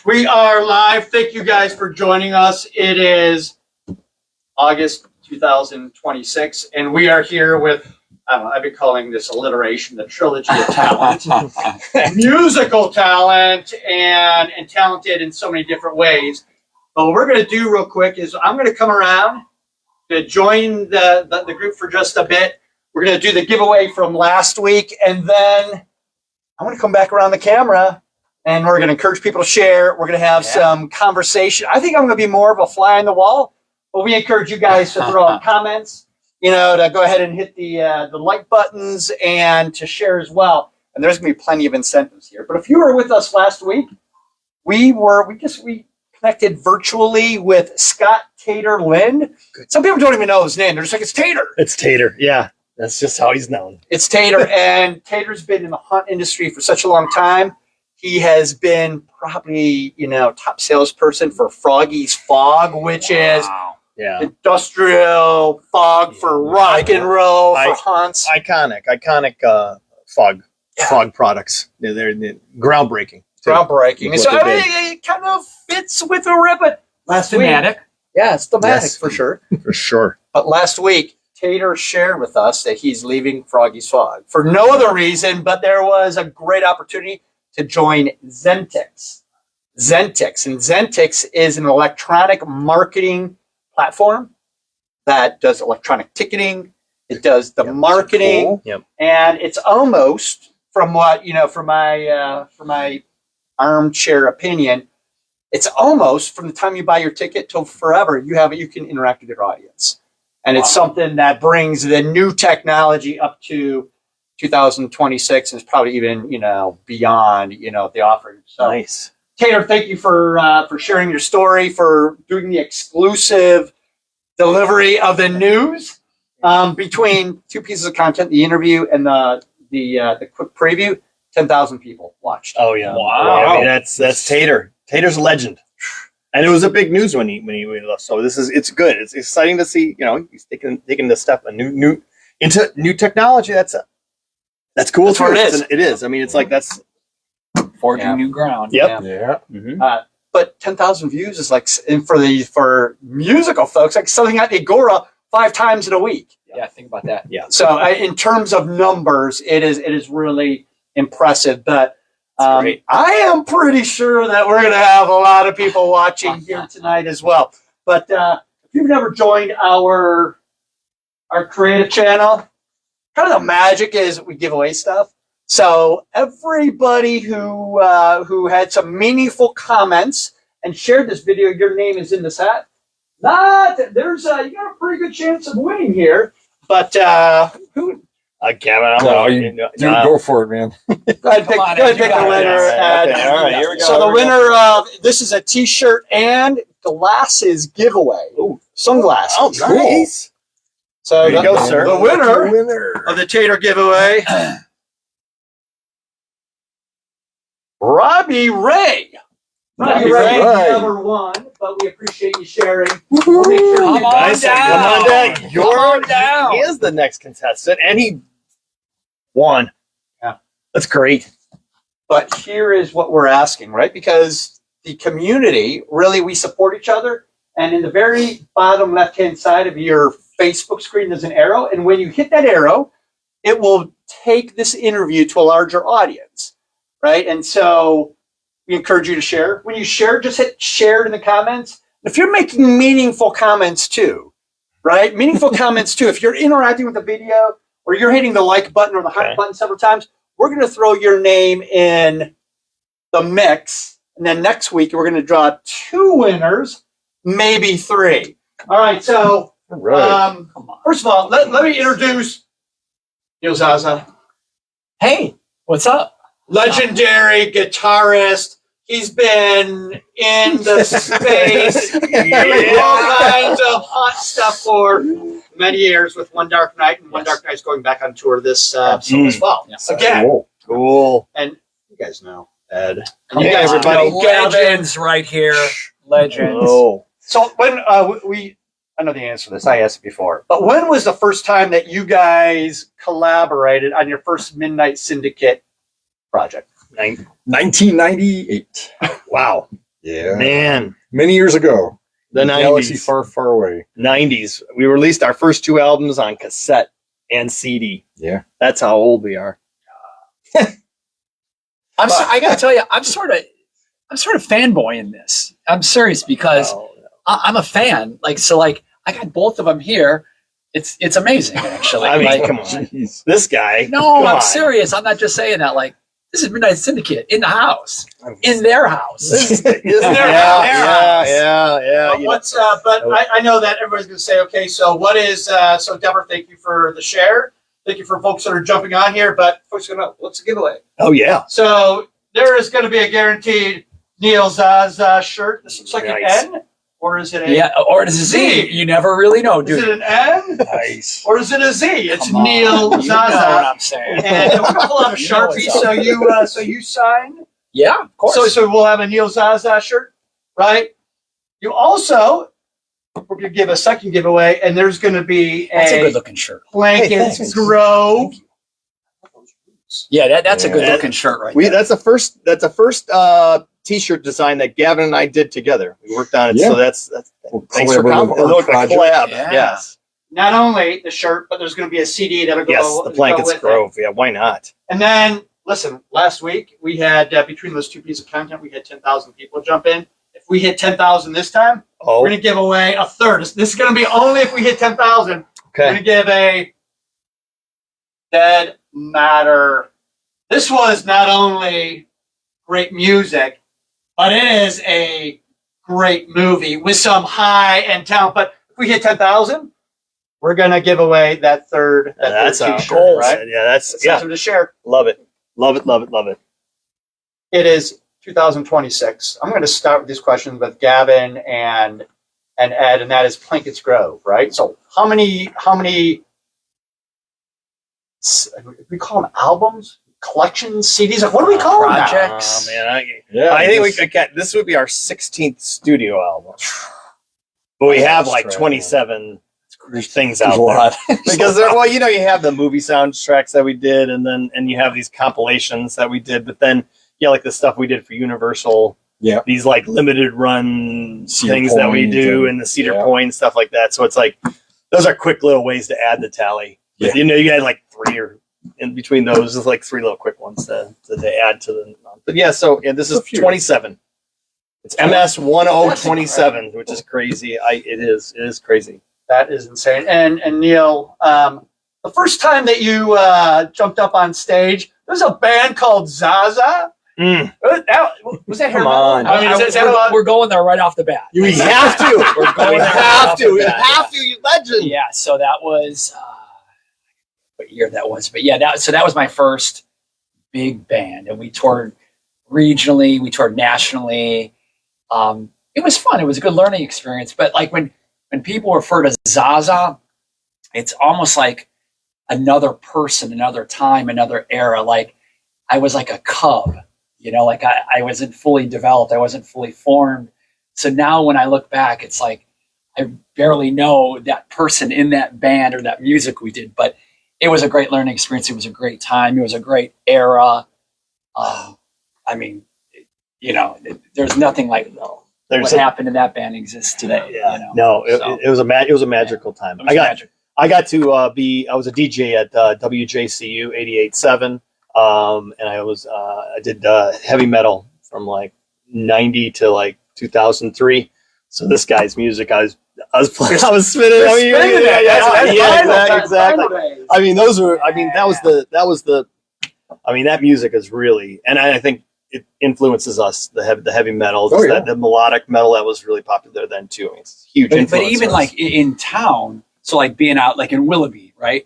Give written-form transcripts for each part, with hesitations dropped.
We are live. Thank you guys for joining us. It is August 2026, and we are here with, I don't know, I've been calling this alliteration the trilogy of talent. Musical talent and talented in so many different ways. But what we're going to do real quick is I'm going to come around to join the group for just a bit. We're going to do the giveaway from last week, and then I'm going to come back around the camera. And we're going to encourage people to share. We're going to have some conversation. I think I'm going to be more of a fly on the wall, but we encourage you guys to throw in comments, to go ahead and hit the like buttons and to share as well. And there's going to be plenty of incentives here. But if you were with us last week, we connected virtually with Scott Tater Lind. Some people don't even know his name. They're just like, it's Tater. It's Tater. Yeah, that's just how he's known. It's Tater, and Tater's been in the hunt industry for such a long time. He has been probably, top salesperson for Froggy's Fog, which is industrial fog for rock and roll, for hunts. Iconic fog products. They're groundbreaking. Groundbreaking. And so it kind of fits with the ribbon. Last thematic. Yeah, it's thematic for sure. For sure. But last week, Tater shared with us that he's leaving Froggy's Fog for no other reason, but there was a great opportunity to join Zentix. And Zentix is an electronic marketing platform that does electronic ticketing. It does the marketing, and it's almost from what for my armchair opinion, it's almost from the time you buy your ticket till forever. You can interact with your audience, and it's something that brings the new technology up to 2026 is probably even beyond the offering. So nice, Tater. Thank you for sharing your story, for doing the exclusive delivery of the news between two pieces of content, the interview and the quick preview. 10,000 people watched. Oh yeah, wow! I mean, that's Tater. Tater's a legend, and it was a big news when he left. So it's good. It's exciting to see. He's taking this step into new technology. That's cool. That's what it is. It is. I mean, it's like that's forging new ground. Yep. Yeah. Mm-hmm. But 10,000 views is like, and for musical folks, like something at Agora 5 times in a week. Yeah, think about that. Yeah. So in terms of numbers, it is really impressive. But I am pretty sure that we're going to have a lot of people watching here tonight as well. But if you've never joined our creative channel, kind of the magic is we give away stuff. So everybody who had some meaningful comments and shared this video, your name is in this hat. You got a pretty good chance of winning here. But who? Gavin, go for it, man. Go ahead, pick the winner. Okay, all right, here we go. So the winner of this is a T-shirt and glasses giveaway. Ooh, sunglasses. Oh, nice. So there you go, sir. The winner of the Tater giveaway, Robbie Ray. Robbie Ray never won, but we appreciate you sharing. We'll make sure Come on down. Come down. He is the next contestant, and he won. Yeah, that's great. But here is what we're asking, right? Because the community, really, we support each other. And in the very bottom left-hand side of your Facebook screen, there's an arrow. And when you hit that arrow, it will take this interview to a larger audience, right? And so we encourage you to share. When you share, just hit share in the comments. If you're making meaningful comments too, right? Meaningful comments too. If you're interacting with the video or you're hitting the like button or the heart button several times, we're going to throw your name in the mix. And then next week, we're going to draw 2 winners, maybe 3. All right, so first of all, let me introduce Zaza. Hey, what's up? Legendary guitarist. He's been in the space doing all kinds of hot stuff for many years with One Dark Night, and One Dark Night's going back on tour this fall. Yes. Again. Cool. And you guys know Ed. And you guys, everybody. Legends right here. Legends. Oh. So when I know the answer to this, I asked it before, but when was the first time that you guys collaborated on your first Midnight Syndicate project? 1998. Wow. Yeah. Man, Many years ago. the Galaxy 90s. far, far away. 90s. We released our first 2 albums on cassette and CD. Yeah. That's how old we are. I gotta tell you, I'm sort of fanboying this. I'm serious because Wow. I'm a fan. Like I got both of them here. It's amazing actually. I mean, Like, come on. Jeez. This guy. no, come I'm on. serious. I'm not just saying that. Like this is Midnight Syndicate in the house, in their house. Yeah. But what's but I know that everybody's going to say, okay, so what is so Deborah, thank you for the share. Thank you for folks that are jumping on here, but folks are going to what's the giveaway? Oh, yeah. So there is going to be a guaranteed Neil Zaza shirt. This looks like Nice. an N, or is it a Yeah, or it is a Z. You never really know, is dude. it an N Nice. or is it a Z? It's Come on. Neil You know what Zaza. I'm saying. And we're gonna pull out a You know Sharpie, what's so you sign. Yeah, of course. So we'll have a Neil Zaza shirt, right? You also we're gonna give a second giveaway, and there's gonna be That's a good looking shirt. Hey, Blankets thanks. Grove. Yeah, that's a good Yeah. looking shirt right there. That's the first t-shirt design that Gavin and I did together. We worked on it. Yeah. So that's We'll thanks for collaborate coming. on It looked like a project. collab. Yeah. Yes. Not only the shirt, but there's gonna be a CD that'll go. Yes, the go Blankets with it. Grove. Yeah, why not? And then listen, last week we had between those two pieces of content, we had 10,000 people jump in. If we hit 10,000 this time, Oh, we're gonna give away a third. This is gonna be only if we hit 10,000. We're okay. gonna give a Dead Matter. This was not only great music, but it is a great movie with some high-end talent. But if we hit 10,000, we're gonna give away that third That's a t-shirt, goal, right? right? Yeah, that's Something to share. love it. Love it. It is 2026. I'm going to start with these questions with Gavin and Ed, and that is Plankett's Grove, right? So how many we call them albums, collections, CDs? What do we call them now? Projects. Oh, man, Yeah. I think just- we got this would be our 16th studio album, but we have like 27 things There's out a lot. there because you have the movie soundtracks that we did, and you have these compilations that we did, but then like the stuff we did for Universal. Yeah. These like limited run Cedar things that we Point do and- and the Cedar yeah. Point and stuff like that. So it's like those are quick little ways to add the tally. Yeah. You had like 3 or in between those, there's like 3 little quick ones to add to the. But yeah, so this is A few. 27. It's MS 1027, which is crazy. It is crazy. That is insane. And Neil, the first time that you jumped up on stage, there's a band called Zaza. Mm. Was that Come hair on. metal? I mean, is that about- We're going there right off the bat. We have to. We're going We there have right to. off We the bat, have to. You legend. Yeah, so that was what year that was, but yeah, that was my first big band, and we toured regionally, we toured nationally. It was fun. It was a good learning experience. But like when people refer to Zaza, it's almost like another person, another time, another era. Like I was like a cub, like I wasn't fully developed, I wasn't fully formed. So now when I look back, it's like I barely know that person in that band or that music we did, but it was a great learning experience. It was a great time. It was a great era. I mean, there's nothing like what happened in that band exists today. Yeah. No, it was a magical time. It was magic. I got to I was a DJ at WJCU 88.7, and I did heavy metal from like 90 to like 2003. So this guy's music, I was playing, I was spinning. Exactly. I mean, that music is really, and I think it influences us. The heavy metal, Oh, yeah. the melodic metal that was really popular then too. I mean, it's a huge. But influence even on like us. in town, so like being out like in Willoughby, right?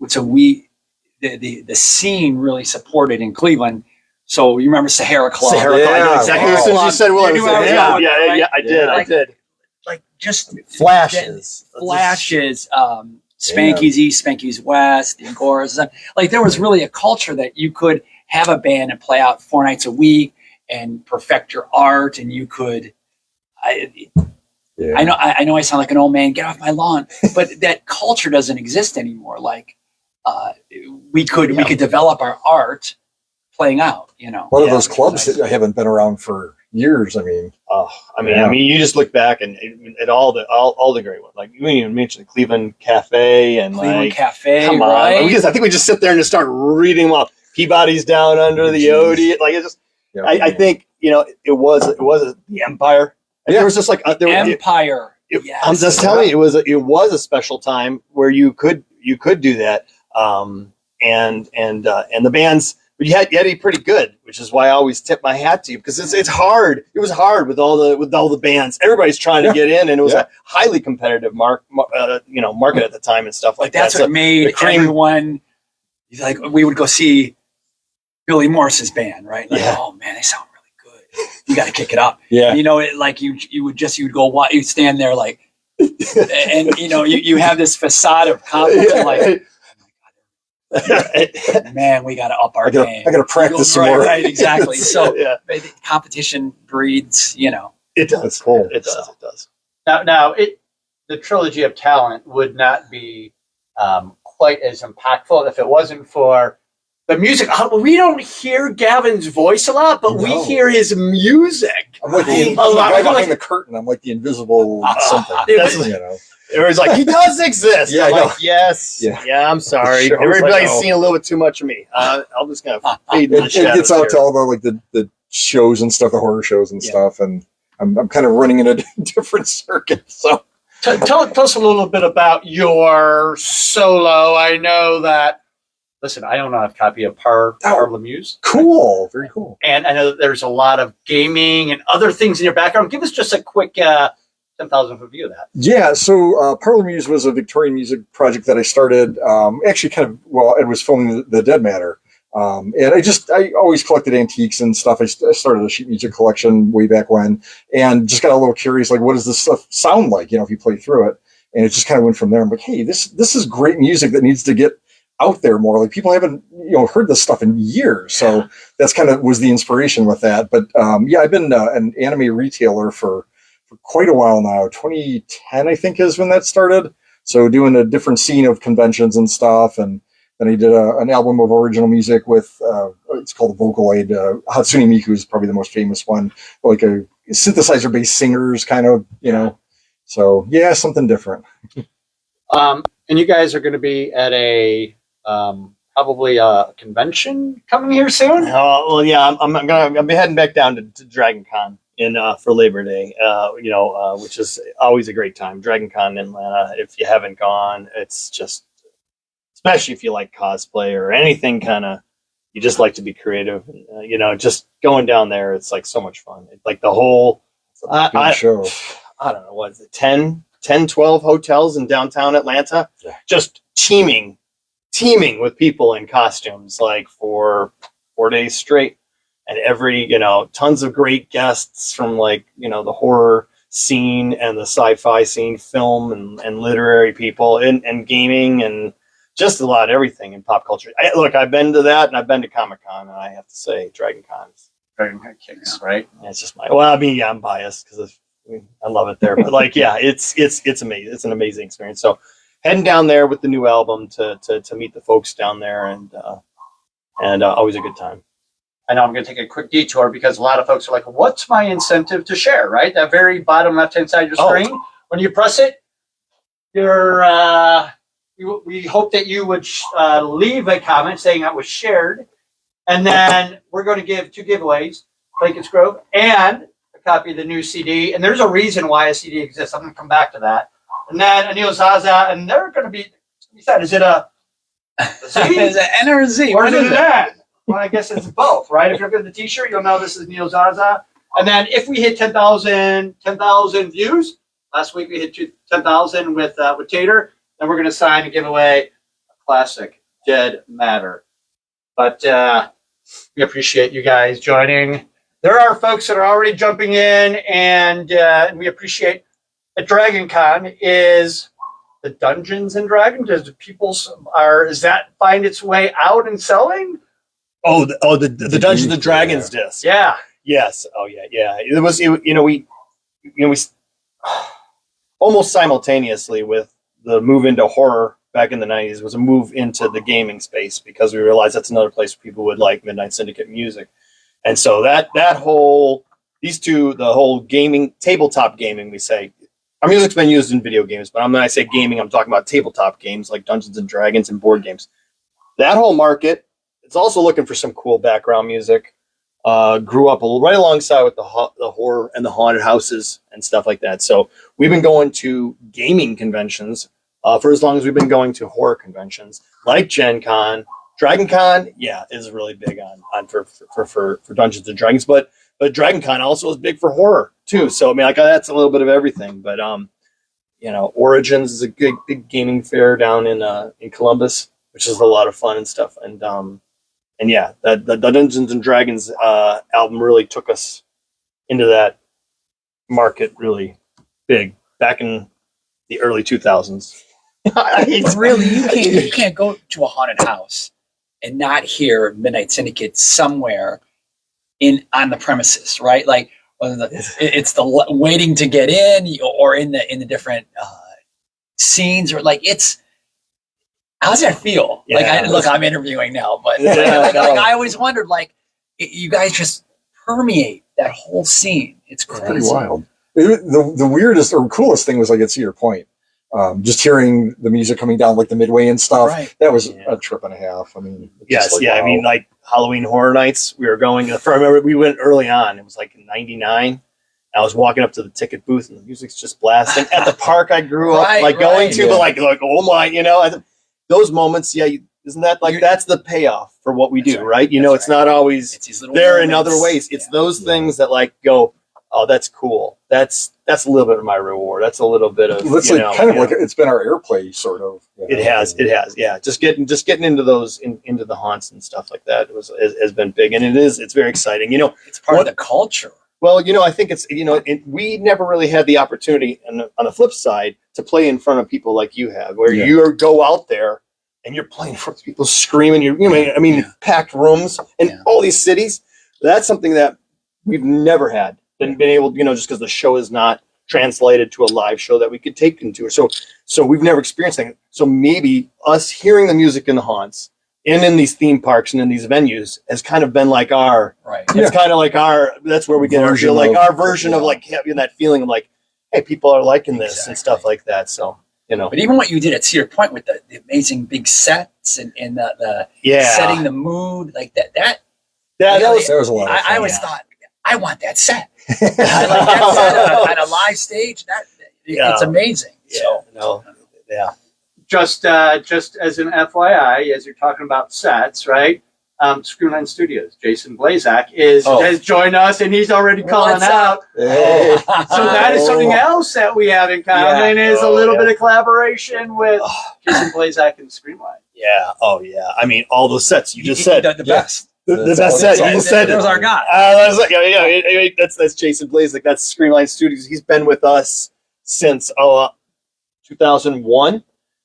So the scene really supported in Cleveland. So you remember Sahara Club? Sahara Club. I know exactly. Yeah. As soon as you said, You knew I was going there, right? I did. Like- I did. Like just Flashes. flashes, Spanky's East, Spanky's West, the Angoras. Like there was really a culture that you could have a band and play out 4 nights a week and perfect your art, and you could. Yeah. I know I sound like an old man. Get off my lawn, but that culture doesn't exist anymore. Like we could develop our art playing out. A lot of those clubs that haven't been around for years. I mean, I mean, you just look back and at all the great ones. Like you didn't even mention the Cleveland Cafe and Cleveland like, Cafe, come on. right? I think we just sit there and just start reading them off. Peabody's down under the Odie. Like it just, yeah, I think it was the Empire. And there was just like Empire. I'm just telling you, it was a special time where you could do that. And the bands, but you had to be pretty good, which is why I always tip my hat to you, because it's hard. It was hard with all the bands. Everybody's trying to get in, and it was a highly competitive market at the time and stuff like that's that. what made everyone like. We would go see Billy Morris's band, right? Like, oh man, they sound really good. You got to kick it up. Yeah. You know, it like you would go, you'd stand there like, and you have this facade of confidence, like. Man, we got to up our game. I got to practice some more. Right, exactly. So competition breeds, It does. That's cool. It does. Now, the trilogy of talent would not be quite as impactful if it wasn't for the music. We don't hear Gavin's voice a lot, but we hear his music. I'm like the guy behind the curtain. I'm like the invisible something. Everybody's like, he does exist. Yeah, I'm I know. like, yes. Yeah, I'm sorry. Sure. Everybody's seen a little bit too much of me. I'm just gonna fade in the It shadows gets out here. to all the shows and stuff, the horror shows and stuff, and I'm kind of running in a different circuit. So Tell us a little bit about your solo. I know that. Listen, I don't have a copy of Parlemuse. cool, very cool. And I know that there's a lot of gaming and other things in your background. Give us just a quick 10,000-foot view of that. Yeah, so Parlemuse was a Victorian music project that I started. Actually, it was filming the Dead Matter. And I always collected antiques and stuff. I started a sheet music collection way back when, and just got a little curious, like, what does this stuff sound like, if you play through it? And it just kind of went from there. I'm like, hey, this is great music that needs to get out there more. Like, people haven't, heard this stuff in years. So that's kind of was the inspiration with that. But I've been an anime retailer for quite a while now. 2010, I think, is when that started. So doing a different scene of conventions and stuff. And then I did an album of original music with, it's called Vocaloid. Hatsune Miku is probably the most famous one. Like a synthesizer-based singers kind of, So, yeah, something different. And you guys are going to be at a probably a convention coming here soon? I'll be heading back down to Dragon Con for Labor Day, which is always a great time. Dragon Con in Atlanta, if you haven't gone, it's just, especially if you like cosplay or anything kind of, you just like to be creative, just going down there, it's like so much fun. It's like the whole, show. I don't know, what is it, 10, 12 hotels in downtown Atlanta, just teeming with people in costumes, like for 4 days straight. And every, tons of great guests from the horror scene and the sci-fi scene, film and literary people and gaming and just a lot of everything in pop culture. I've been to that and I've been to Comic-Con, and I have to say Dragon Con kicks, right? it's just I'm biased because I love it there. But it's amazing. It's an amazing experience. So heading down there with the new album to meet the folks down there and always a good time. I know I'm going to take a quick detour because a lot of folks are like, what's my incentive to share, right? That very bottom left-hand side of your screen. When you press it, we hope that you would leave a comment saying that was shared. And then we're going to give 2 giveaways, Blankets Grove and a copy of the new CD. And there's a reason why a CD exists. I'm going to come back to that. And then Anil Zaza, and they're going to be, is it a Z? Is it N or a Z? Or is it an N? Well, I guess it's both, right? If you look at the T-shirt, you'll know this is Neil Zaza. And then if we hit 10,000 views, last week we hit 10,000 with Tater, then we're going to sign and give away a classic, Dead Matter. But we appreciate you guys joining. There are folks that are already jumping in, and we appreciate at Dragon Con is the Dungeons and Dragons. Does that find its way out and selling? The Dungeons and Dragons disc. Yeah. Yes. Oh yeah. It was. We almost simultaneously with the move into horror back in the 90s was a move into the gaming space, because we realized that's another place where people would like Midnight Syndicate music, and so that whole these two, the whole gaming, tabletop gaming, we say, our music's been used in video games, but when I say gaming, I'm talking about tabletop games like Dungeons and Dragons and board games. That whole market, it's also looking for some cool background music. Grew up right alongside with the horror and the haunted houses and stuff like that. So we've been going to gaming conventions for as long as we've been going to horror conventions, like Gen Con. Dragon Con, yeah, is really big on for Dungeons and Dragons, but Dragon Con also is big for horror too. So I mean, like that's a little bit of everything. But Origins is a big gaming fair down in Columbus, which is a lot of fun and stuff. And yeah, the Dungeons and Dragons album really took us into that market really big back in the early 2000s. But really, you can't go to a haunted house and not hear Midnight Syndicate somewhere on the premises, right? Like whether it's the waiting to get in or in the different scenes, or like it's. How's that feel? Yeah. Like I'm interviewing now, but Yeah, I always wondered, like you guys just permeate that whole scene. It's It's crazy. pretty wild. The weirdest or coolest thing was like at Cedar Point. Just hearing the music coming down like the midway and stuff. Right. That was a trip and a half. I mean, it's Yes, just like, yeah. wow. I mean, like Halloween Horror Nights, we were going. I remember we went early on. It was like in '99. I was walking up to the ticket booth and the music's just blasting at the park I grew up going to, but like oh my, those moments, isn't that like that's the payoff for what we do, right? It's not always It's these little there in moments. other ways. It's those things that like go, oh, that's cool. That's a little bit of my reward. That's a little bit of It's like kind of like it's been our airplay sort of. It has, yeah. Just getting into those into the haunts and stuff like that has been big, and it's very exciting. It's part of the culture. Well, I think it's we never really had the opportunity, on the flip side, to play in front of people like you have, where you go out there and you're playing for people screaming. Packed rooms in all these cities. That's something that we've never had been able, just because the show is not translated to a live show that we could take into. So we've never experienced that. So maybe us hearing the music in the haunts and in these theme parks and in these venues has kind of been like our, Right. it's kind of like that's where we get our feel, like our version of like having that feeling of like, hey, people are liking this and stuff like that. So, But even what you did at Cedar Point with the amazing big sets and the setting the mood, like that was a lot of fun. I always thought, I want that set. I like that set on a live stage. It's amazing. Just as an FYI, as you're talking about sets, right? Screwline Studios, Jason Blazak has joined us, and he's already calling What's out. up? Hey. So that is something else that we have in common is a little bit of collaboration with Jason Blazak and Screenline. Yeah. Oh, yeah. I mean, all those sets you just said. The best. The best set. You just said it. There's our guy. That's Jason Blazek. That's Screenline Studios. He's been with us since 2001.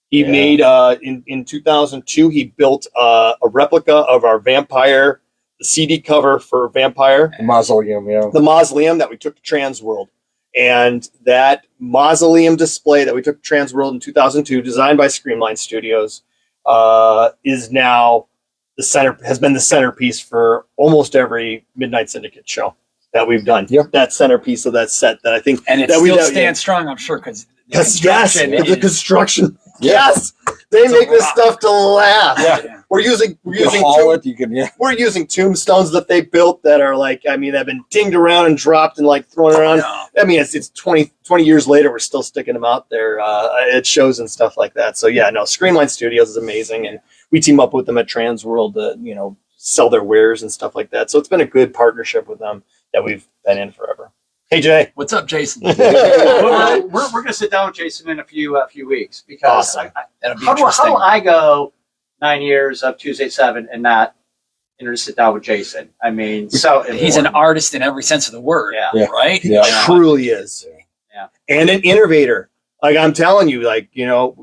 He made in 2002. He built a replica of our Vampire, the CD cover for Vampire, The Mausoleum, the Mausoleum that we took to Transworld, and that Mausoleum display that we took to Transworld in 2002, designed by Screenline Studios, is now has been the centerpiece for almost every Midnight Syndicate show that we've done. Yep. That centerpiece of that set that I think And it still stands strong, I'm sure, because the construction. Yes, they make this stuff to laugh. Yeah. We're using haul it. You can we're using tombstones that they built that are like, have been dinged around and dropped and like thrown around. No. It's 20 years later, we're still sticking them out there at shows and stuff like that. So Screenline Studios is amazing, and we team up with them at Transworld to sell their wares and stuff like that. So it's been a good partnership with them that we've been in forever. Hey Jay, What's up, Jason? we're going to sit down with Jason in a few weeks because Awesome. That'll be how interesting. do I go 9 years of Tuesday 7 and not sit down with Jason? So He's an artist in every sense of the word, Yeah. right? Yeah. truly is. Yeah. And an innovator. Like I'm telling you,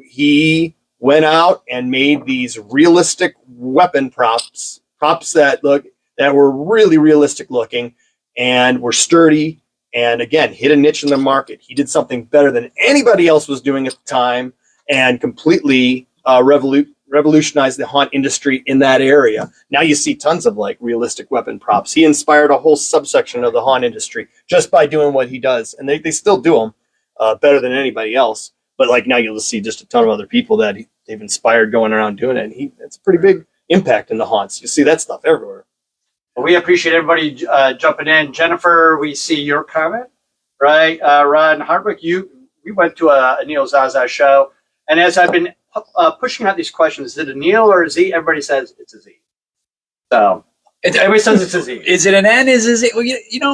he went out and made these realistic weapon props that were really realistic looking and were sturdy. And again, hit a niche in the market. He did something better than anybody else was doing at the time, and completely revolutionized the haunt industry in that area. Now you see tons of like realistic weapon props. He inspired a whole subsection of the haunt industry just by doing what he does, and they still do them better than anybody else. But like now you'll see just a ton of other people that they've inspired going around doing it. And it's a pretty big impact in the haunts. You see that stuff everywhere. Well, we appreciate everybody jumping in. Jennifer, we see your comment, right? Ron Hardwick, we went to a Neil Zaza show, and as I've been pushing out these questions, is it a Neil or a Z? Everybody says it's a Z. So everybody says it's a Z. Is it an N? Is it? Well,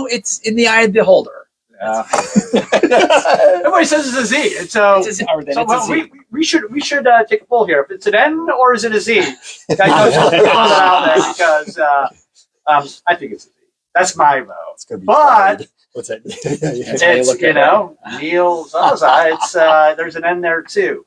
it's in the eye of the beholder. Everybody says it's a Z, and so, we should take a poll here. If it's an N or is it a Z? Guys, throw that out there because I think it's a Z. That's my vote. It's gonna be But What's that? it's Neil Zaza. It's there's an N there too.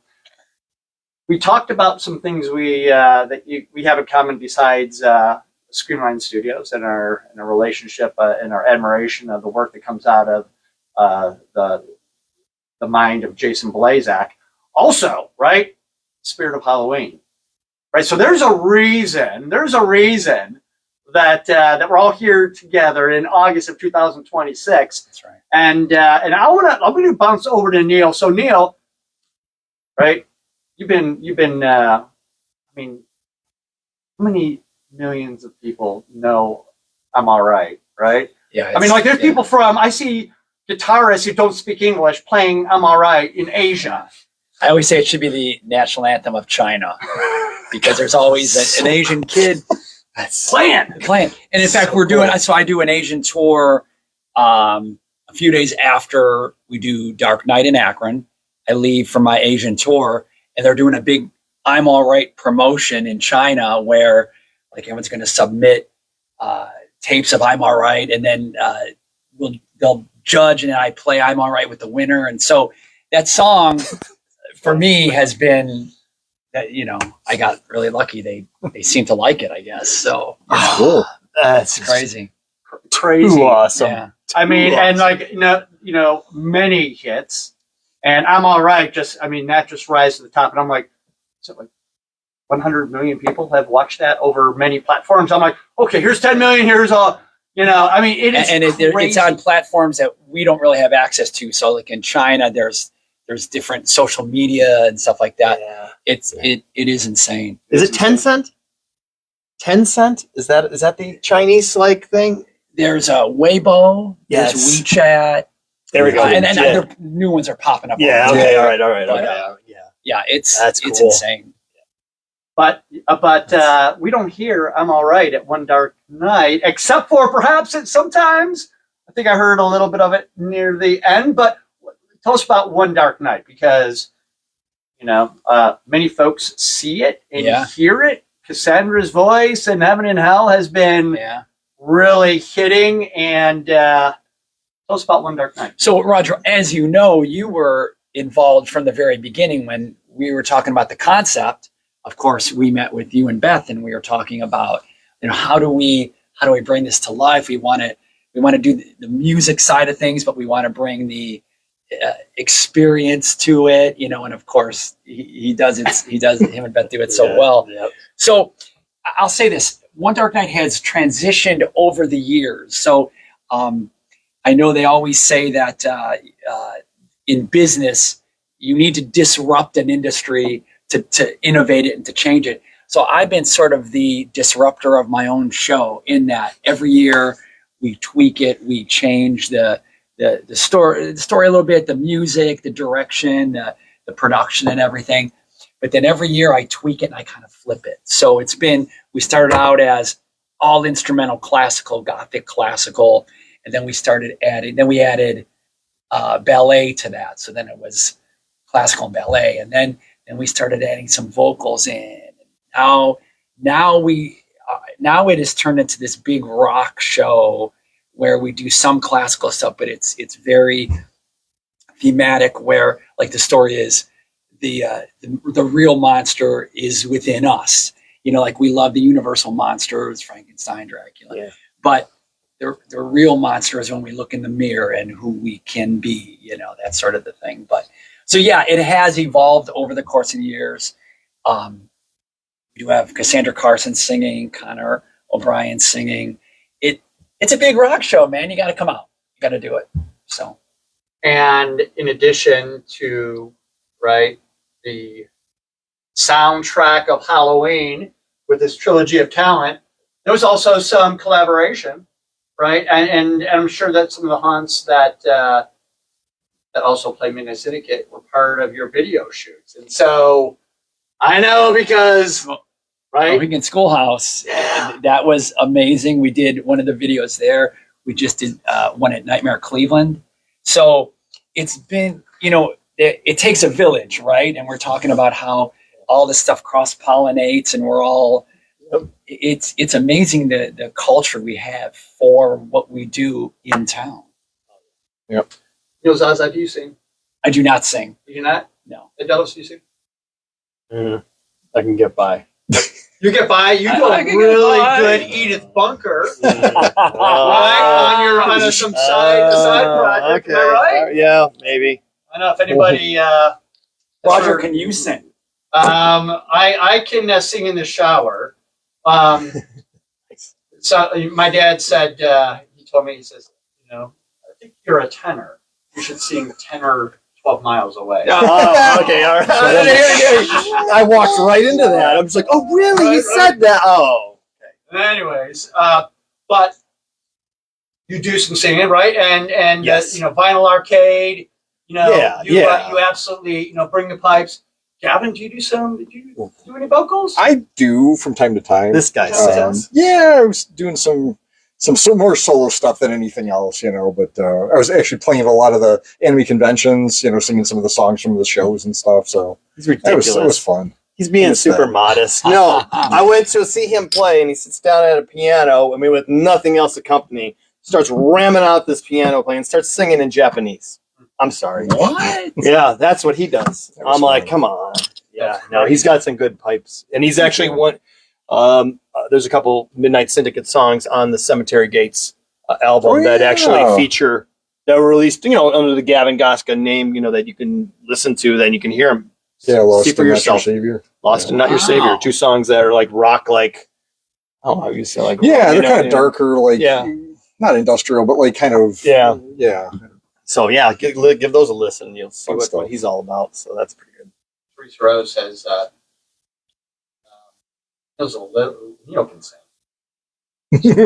We talked about some things we have in common besides Screenline Studios and our relationship and our admiration of the work that comes out of the mind of Jason Blazak. Also, right, Spirit of Halloween, right? So there's a reason that we're all here together in August of 2026. That's right. And I'm gonna bounce over to Neil. So Neil, right? You've been. I mean, how many millions of people know I'm all right, right? Yeah. I mean, like there's people from, I see guitarists who don't speak English playing I'm all right in Asia. I always say it should be the national anthem of China because there's always an Asian kid playing. And in fact, I do an Asian tour a few days after we do Dark Night in Akron. I leave from my Asian tour and they're doing a big I'm all right promotion in China where like everyone's going to submit tapes of I'm all right. And then they'll judge and then I play I'm all right with the winner. And so that song for me has been that, I got really lucky. They seem to like it, I guess. So Cool. That's crazy. Crazy. Awesome. Yeah. I mean, and like, many hits and I'm all right. That just rise to the top. And I'm like, so like 100 million people have watched that over many platforms. I'm like, okay, here's 10 million. Here's all, it is and it's on platforms that we don't really have access to. So like in China, there's different social media and stuff like that. Yeah. It is insane. Is it Tencent? Tencent? Is that the Chinese like thing? There's Weibo. Yes. There's WeChat. There we go. And other new ones are popping up. Yeah. all the Okay. time. All right. But, Yeah. Yeah. It's That's it's cool. insane. But we don't hear I'm all right at One Dark Night, except for perhaps sometimes. I think I heard a little bit of it near the end. But tell us about One Dark Night because, many folks see it and hear it. Cassandra's voice in Heaven and Hell has been really hitting. And tell us about One Dark Night. So, Roger, as you know, you were involved from the very beginning when we were talking about the concept. Of course, we met with you and Beth, and we were talking about, how do we bring this to life? We want to do the music side of things, but we want to bring the experience to it, and of course he does it. Him and Beth do it so well. Yep. So I'll say this: One Dark Night has transitioned over the years. So I know they always say that in business you need to disrupt an industry to innovate it and to change it. So I've been sort of the disruptor of my own show in that every year we tweak it, we change the story a little bit, the music, the direction, the production and everything. But then every year I tweak it and I kind of flip it. So we started out as all instrumental classical, Gothic classical, and then we added ballet to that. So then it was classical and ballet, and then we started adding some vocals in. Now it has turned into this big rock show where we do some classical stuff, but it's very thematic. Where like the story is the real monster is within us. Like we love the universal monsters, Frankenstein, Dracula, but the real monster is when we look in the mirror and who we can be. That sort of the thing. But so yeah, it has evolved over the course of the years. We do have Cassandra Carson singing, Connor O'Brien singing. It's a big rock show, man. You got to come out. You got to do it. So, And in addition to, right, the soundtrack of Halloween with this trilogy of talent, there was also some collaboration, right? And I'm sure that some of the haunts that also played Midnight Syndicate were part of your video shoots. And so I know because, right? Weekend Schoolhouse, Yeah. that was amazing. We did one of the videos there. We just did one at Nightmare Cleveland. So it's been, it takes a village, right? And we're talking about how all this stuff cross-pollinates, and we're all, it's amazing the culture we have for what we do in town. Yep. Zaza, do you sing? I do not sing. You do not? No. Adelis, do you sing? I can get by. You get by. You do I a can get really by. good Edith Bunker, Right, right? On some side project. Okay. Am I right? Yeah, maybe. I don't know if anybody. Roger, can you sing? I can sing in the shower. So my dad said, he told me, he says, I think you're a tenor. You should sing tenor 12 miles away. Oh, okay, all right. I walked right into that. I'm just like, oh, really? Right, You said that? Oh. Anyways, but you do some singing, right? And Yes. Vinyl Arcade. Yeah, you yeah. you absolutely bring the pipes. Gavin, do you do any vocals? I do from time to time. This guy sings. Yeah, I was doing some more solo stuff than anything else, but I was actually playing at a lot of the anime conventions, singing some of the songs from the shows and stuff. So He's ridiculous. it was fun. He's being Who's super that? modest. No, I went to see him play, and he sits down at a piano, with nothing else accompanying, starts ramming out this piano playing, starts singing in Japanese. I'm sorry. What? Yeah, that's what he does. That was I'm like, fun. come on. Yeah, That's no, great. he's got some good pipes, and he's actually one. There's a couple Midnight Syndicate songs on the Cemetery Gates album Oh, that yeah. actually feature that were released, under the Gavin Goszka name, that you can listen to, then you can hear them. Yeah, Lost See for and Not Your yourself. Savior. Lost and Not Your Wow. Savior. 2 songs that are like rock, like I don't know how you say like Yeah, rock, they're kind of darker, like Yeah. not industrial, but like kind of Yeah. yeah. So yeah, give those a listen. You'll see Fun what stuff. he's all about. So that's pretty good. Teresa Rose says, knows a little, can sing.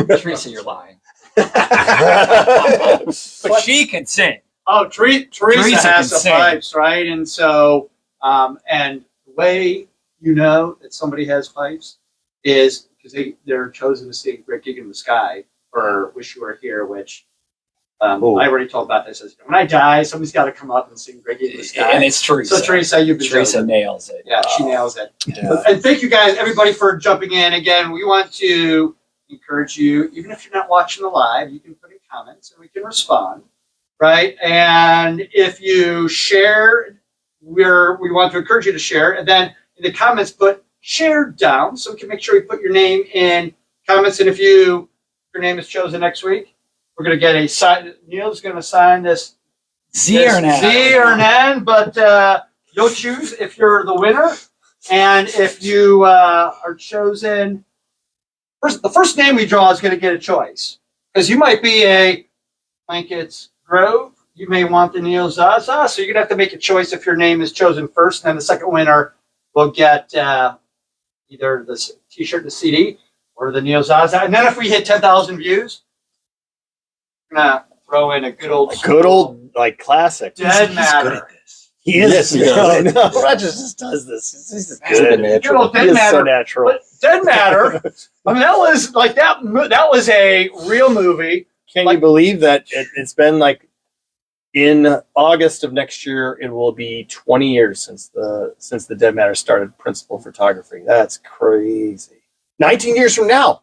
Teresa, you're lying. But But she can sing. Oh, Teresa Teresa can has the sing. pipes, right? And so, and the way you know that somebody has pipes is because they're chosen to sing "Great Gig in the Sky" or "Wish You Were Here," which I already told Beth. I says, when I die, somebody's got to come up and sing "Great Gig in the Sky." And it's Teresa. So Teresa, you've been Teresa chosen. nails it. Yeah, she nails it. Yeah. And thank you guys, everybody, for jumping in. Again, we want to encourage you, even if you're not watching the live, you can put in comments and we can respond, right? And if you share, we want to encourage you to share. And then in the comments, put share down so we can make sure we put your name in comments. And if your name is chosen next week, we're going to get a sign. Neil's going to sign this Z or an Z or an N, but you'll choose if you're the winner. And if you are chosen, the first name we draw is going to get a choice. Because you might be a Blankets Grove. You may want the Neil Zaza. So you're going to have to make a choice if your name is chosen first. And then the second winner will get either the t-shirt, the CD, or the Neil Zaza. And then if we hit 10,000 views, we're going to throw in a good old like classic. Dead He's Matter. good at this. He is. Yes, he does. No, Roger just does this. He's just He's a good. bit Good old natural. He Dead is Matter. so natural. But Dead Matter, I mean, that was like that was a real movie. Can you believe that it's been like in August of next year? It will be 20 years since the Dead Matter started principal photography. That's crazy. 19 years from now.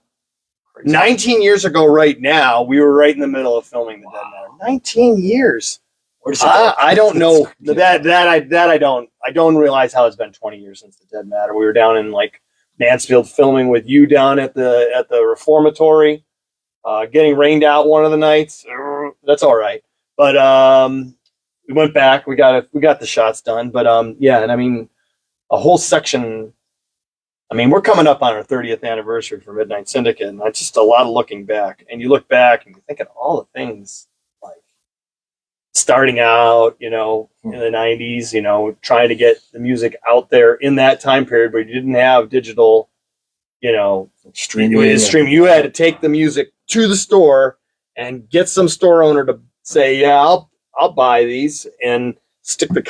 19 years ago, right now, we were right in the middle of filming the Dead Matter. 19 years. Where does it go? I don't know I don't realize how it's been 20 years since the Dead Matter. We were down in like Mansfield filming with you down at the reformatory, getting rained out one of the nights. That's all right. But we went back. We got the shots done. But yeah, and I mean a whole section I mean, we're coming up on our 30th anniversary for Midnight Syndicate, and it's just a lot of looking back. And you look back and you think of all the things like starting out, in the 90s, trying to get the music out there in that time period where you didn't have digital, streaming. You had to take the music to the store and get some store owner to say, yeah, I'll buy these, and stick the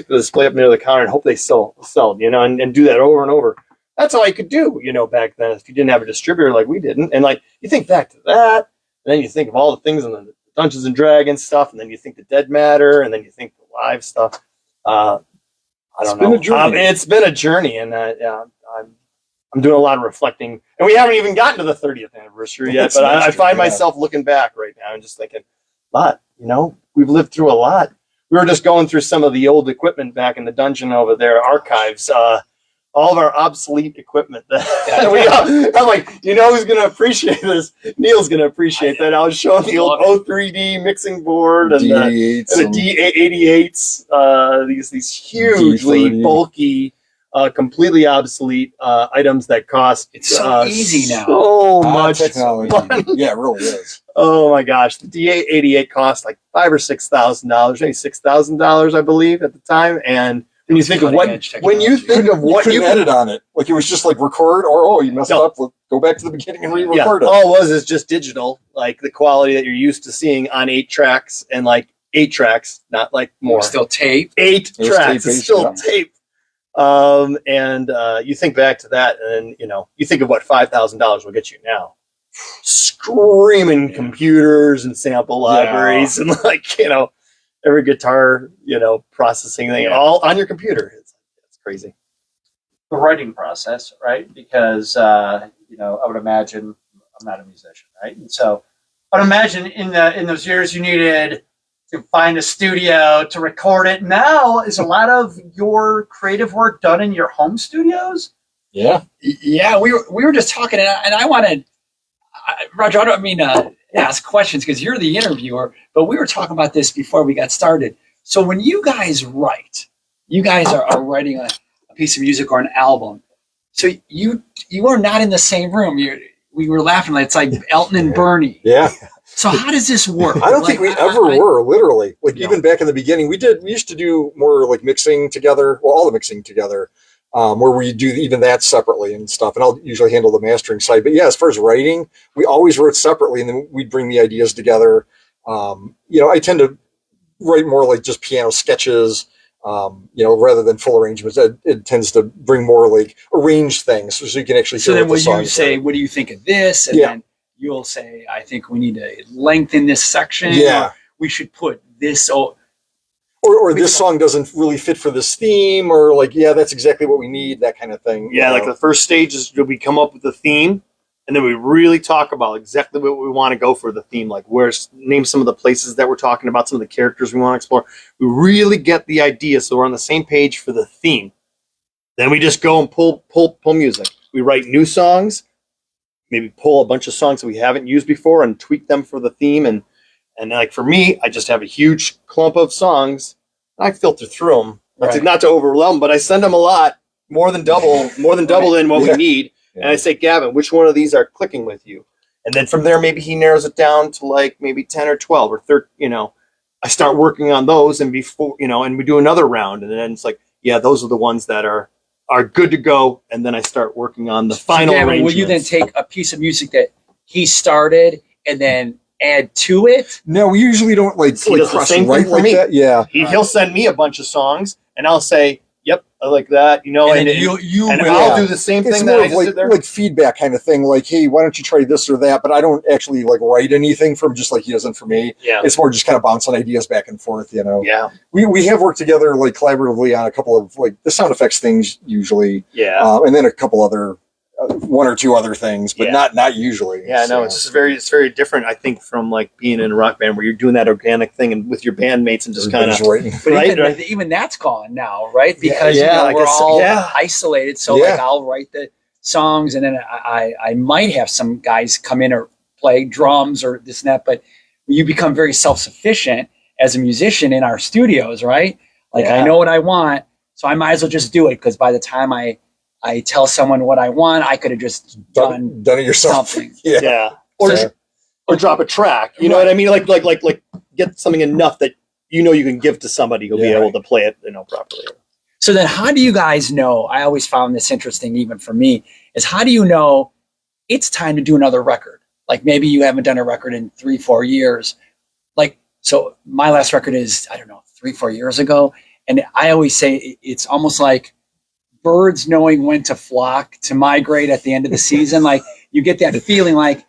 display up near the counter and hope they sell, and do that over and over. That's all you could do, back then, if you didn't have a distributor like we didn't. And like, you think back to that, and then you think of all the things in the Dungeons and Dragons stuff, and then you think the Dead Matter, and then you think the live stuff. I don't know. It's been a journey, and I'm doing a lot of reflecting, and we haven't even gotten to the 30th anniversary yet. But I find myself looking back right now and just thinking, lot, we've lived through a lot. We were just going through some of the old equipment back in the dungeon over there, archives. All of our obsolete equipment. I'm like, who's going to appreciate this? Neil's going to appreciate that. I was showing the old O3D mixing board and the D88s, these hugely bulky, completely obsolete items that cost. It's so easy now. So much technology. Yeah, it really is. Oh my gosh, the D88 cost like $5,000 or $6,000, maybe $6,000, I believe, at the time, and when you think of what you could edit on it, like it was just like record, or you messed up, go back to the beginning and re-record it. All it was is just digital, like the quality that you're used to seeing on 8 tracks, and like 8 tracks, not like more. Still tape. 8 tracks, it's still tape. And you think back to that, and you think of what $5,000 will get you now. Screaming computers and sample libraries, and every guitar, processing thing, all on your computer. It's crazy. The writing process, right? Because, I would imagine I'm not a musician, right? And so I would imagine in those years you needed to find a studio to record it. Now, is a lot of your creative work done in your home studios? Yeah. Yeah, we were just talking, and I wanted, Roger, I don't mean ask questions because you're the interviewer, but we were talking about this before we got started. So when you guys write, you guys are writing a piece of music or an album. So you are not in the same room. We were laughing like it's like Elton and Bernie. Yeah. So how does this work? I don't think we ever were, literally. Even back in the beginning, we used to do more like mixing together, all the mixing together, where we do even that separately and stuff. And I'll usually handle the mastering side. But yeah, as far as writing, we always wrote separately, and then we'd bring the ideas together. I tend to write more like just piano sketches, rather than full arrangements. It tends to bring more like arranged things, so you can actually. So then, when you say, "What do you think of this?" and then you'll say, "I think we need to lengthen this section." Yeah, we should put this. Or this song doesn't really fit for this theme, or that's exactly what we need, that kind of thing. Yeah, like the first stage is we come up with the theme, and then we really talk about exactly what we want to go for the theme. Like name some of the places that we're talking about, some of the characters we want to explore. We really get the idea, so we're on the same page for the theme. Then we just go and pull music. We write new songs, maybe pull a bunch of songs that we haven't used before and tweak them for the theme. And like for me, I just have a huge clump of songs. I filter through them, not to overwhelm, but I send them a lot, more than double than what we need. Yeah. And I say, Gavin, which one of these are clicking with you? And then from there, maybe he narrows it down to like maybe 10 or 12 or 13. I start working on those, and before and we do another round, and then it's like, yeah, those are the ones that are good to go. And then I start working on the final arrangements. Will you then take a piece of music that he started and then add to it? No, we usually don't cross and write like me. That. Yeah, he'll send me a bunch of songs, and I'll say, "Yep, I like that." And I'll do the same thing that I just did there. Like feedback kind of thing. Like, hey, why don't you try this or that? But I don't actually write anything from just like he doesn't for me. Yeah, it's more just kind of bouncing ideas back and forth. Yeah, we have worked together collaboratively on a couple of the sound effects things usually. Yeah, and then a couple other. One or two other things, but not usually. Yeah, no, it's very different. I think from being in a rock band where you're doing that organic thing and with your bandmates and just kind of But even that's gone now, right? Because we're all isolated. So I'll write the songs, and then I might have some guys come in or play drums or this and that. But you become very self-sufficient as a musician in our studios, right? I know what I want, so I might as well just do it, because by the time I I tell someone what I want. I could have just done it yourself. something. Yeah. Or drop a track. You know what I mean? Like get something enough that you can give to somebody who'll be able to play it, properly. So then how do you guys know, I always found this interesting, even for me, is how do you know it's time to do another record? Like maybe you haven't done a record in 3-4 years. Like, so my last record is, I don't know, 3-4 years ago. And I always say it's almost like birds knowing when to flock, to migrate at the end of the season. Like you get that feeling like,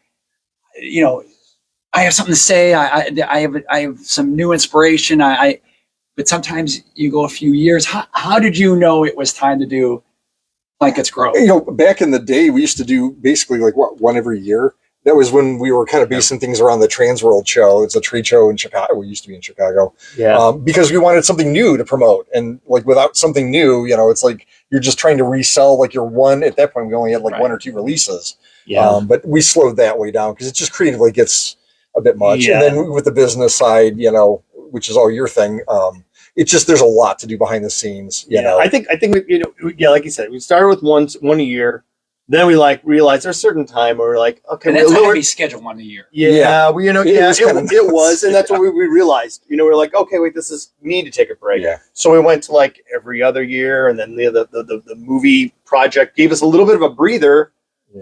I have something to say. I have some new inspiration. But sometimes you go a few years. How did you know it was time to do Blankets Grow? Back in the day, we used to do basically like one every year. That was when we were kind of basing things around the Trans World show. It's a trade show in Chicago. We used to be in Chicago. Yeah. Because we wanted something new to promote. And like without something new, it's like you're just trying to resell like your one. At that point, we only had like 1 or 2 releases. Yeah. But we slowed that way down because it just creatively gets a bit much. Yeah. And then with the business side, which is all your thing, it's just there's a lot to do behind the scenes. You know, I think like you said, we started with one a year. Then we realized there's a certain time where we're like, okay, And that's a heavy schedule, 1 a year. Yeah, we, It was, and that's what we realized. We're like, okay, wait, we need to take a break. Yeah. So we went to like every other year, and then the movie project gave us a little bit of a breather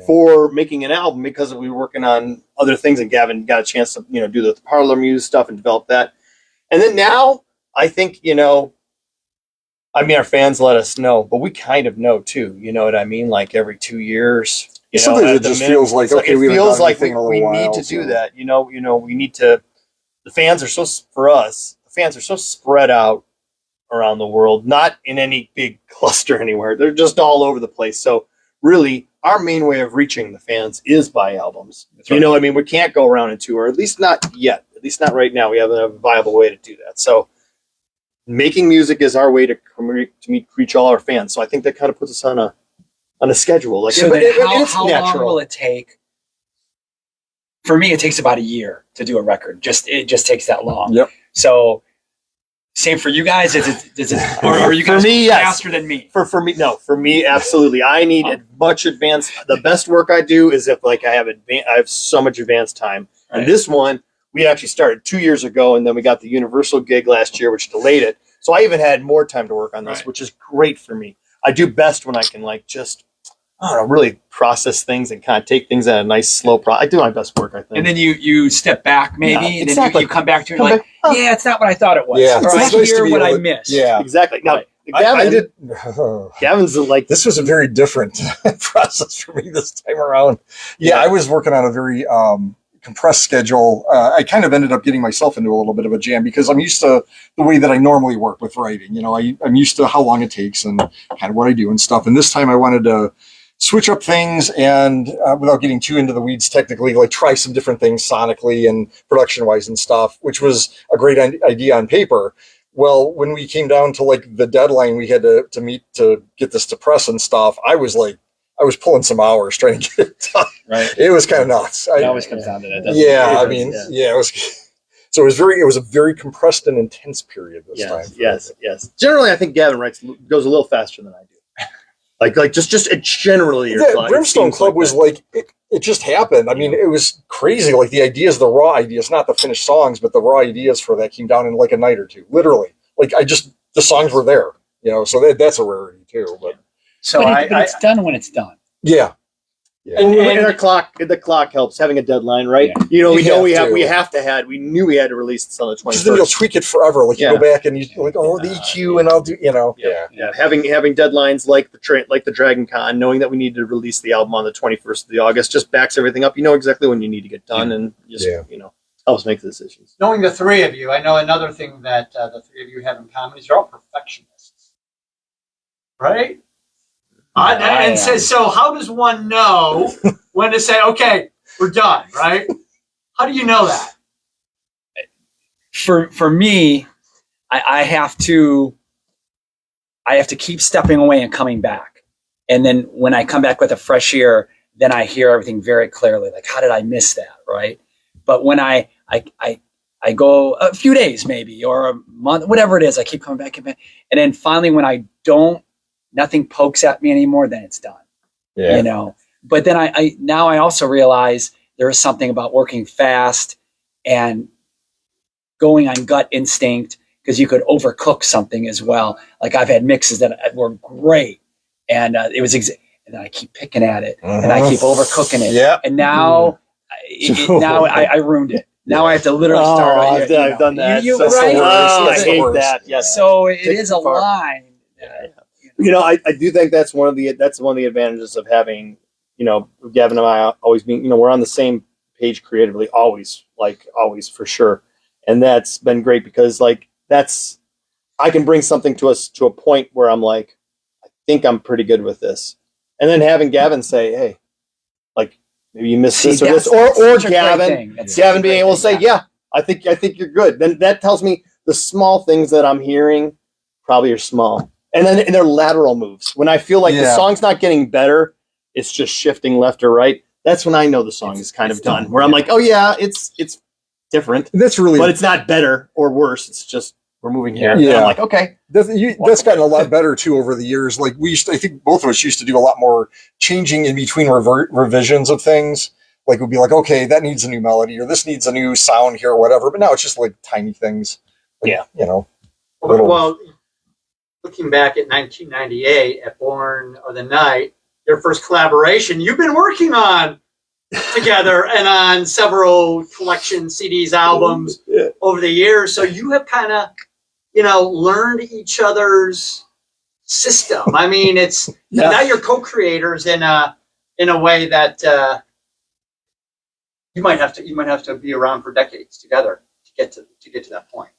for making an album because we were working on other things, and Gavin got a chance to do the Parlor Muse stuff and develop that. And then now I think our fans let us know, but we kind of know too. You know what I mean? Like every 2 years. Sometimes it just feels like, okay, we feels like we while, need to do that. We need to. The fans are so spread out around the world, not in any big cluster anywhere. They're just all over the place. So really, our main way of reaching the fans is by albums. That's right. We can't go around and tour, at least not yet. At least not right now. We haven't have a viable way to do that. So making music is our way to reach all our fans. So I think that kind of puts us on a schedule. Like, so how natural. long will it take? For me, it takes about a year to do a record. It just takes that long. Yep. So same for you guys. Or are you guys faster than me? For me, no. For me, absolutely. I need much advance. The best work I do is if I have so much advance time. Right. And this one, we actually started 2 years ago, and then we got the Universal gig last year, which delayed it. So I even had more time to work on this, which is great for me. I do best when I can really process things and kind of take things at a nice slow I do my best work, I think. And then you step back maybe, and then you come back to it and it's not what I thought it was. Yeah, or I hear what I missed. Yeah, exactly. Now, Gavin's this was a very different process for me this time around. Yeah, I was working on a very compressed schedule. I kind of ended up getting myself into a little bit of a jam because I'm used to the way that I normally work with writing. I'm used to how long it takes and kind of what I do and stuff. And this time I wanted to switch up things and without getting too into the weeds technically, try some different things sonically and production wise and stuff, which was a great idea on paper. Well, when we came down to the deadline we had to meet to get this to press and stuff, I was pulling some hours trying to get it done. Right. It was kind of nuts. It always comes down to that. It was. So it was a very compressed and intense period this time. Yes. Generally, I think Gavin goes a little faster than I do. Just generally. That Brimstone Club was it just happened. I mean, it was crazy. The raw ideas, not the finished songs, but the raw ideas for that came down in a night or two. Literally, the songs were there. So that's a rarity too. But it's done when it's done. Yeah. And the clock helps having a deadline, right? Yeah. We knew we had to release this on the 21st. Because then you'll tweak it forever. You go back and you the EQ and I'll do, Having deadlines like the Dragon Con, knowing that we need to release the album on the 21st of August just backs everything up. You know exactly when you need to get done and just helps make the decisions. Knowing the three of you, I know another thing that the three of you have in common is you're all perfectionists, right? So how does one know when to say, okay, we're done, right? How do you know that? For me, I have to keep stepping away and coming back. And then when I come back with a fresh ear, then I hear everything very clearly. How did I miss that, right? But when I go a few days maybe or a month, whatever it is, I keep coming back. And then finally when I don't nothing pokes at me anymore, then it's done. Yeah. You know. But then I now I also realize there is something about working fast and going on gut instinct, because you could overcook something as well. Like I've had mixes that were great, and it was, and then I keep picking at it, and I keep overcooking it, Yeah. and now, now I ruined it. Now I have to literally start. I've done that. You, That's right? the worst. I That's the hate worst. that. Yes. So it Take is it a far. line. You know, I do think that's one of the advantages of having, you know, Gavin and I always being, you know, we're on the same page creatively, always for sure, and that's been great because like I can bring something to us to a point where I'm like, I think I'm pretty good with this, and then having Gavin say, hey, like maybe you missed this or this, or Gavin being able to say, yeah, I think you're good. Then that tells me the small things that I'm hearing probably are small. And then they're lateral moves. When I feel like the song's not getting better, it's just shifting left or right. That's when I know the song is kind of done. Where I'm like, oh yeah, it's different. That's really, but it's not better or worse. It's just we're moving here. Yeah. And I'm like, okay. that's gotten a lot better too over the years. Like I think both of us used to do a lot more changing in between revisions of things. Like it would be like, okay, that needs a new melody, or this needs a new sound here, or whatever. But now it's just like tiny things. Like, yeah. You know. Well, looking back at 1998 at Born of the Night, your first collaboration you've been working on together and on several collection CDs, albums over the years. So you have kind of, you know, learned each other's system. I mean, it's now you're co-creators in a way that you might have to be around for decades together to get to that point.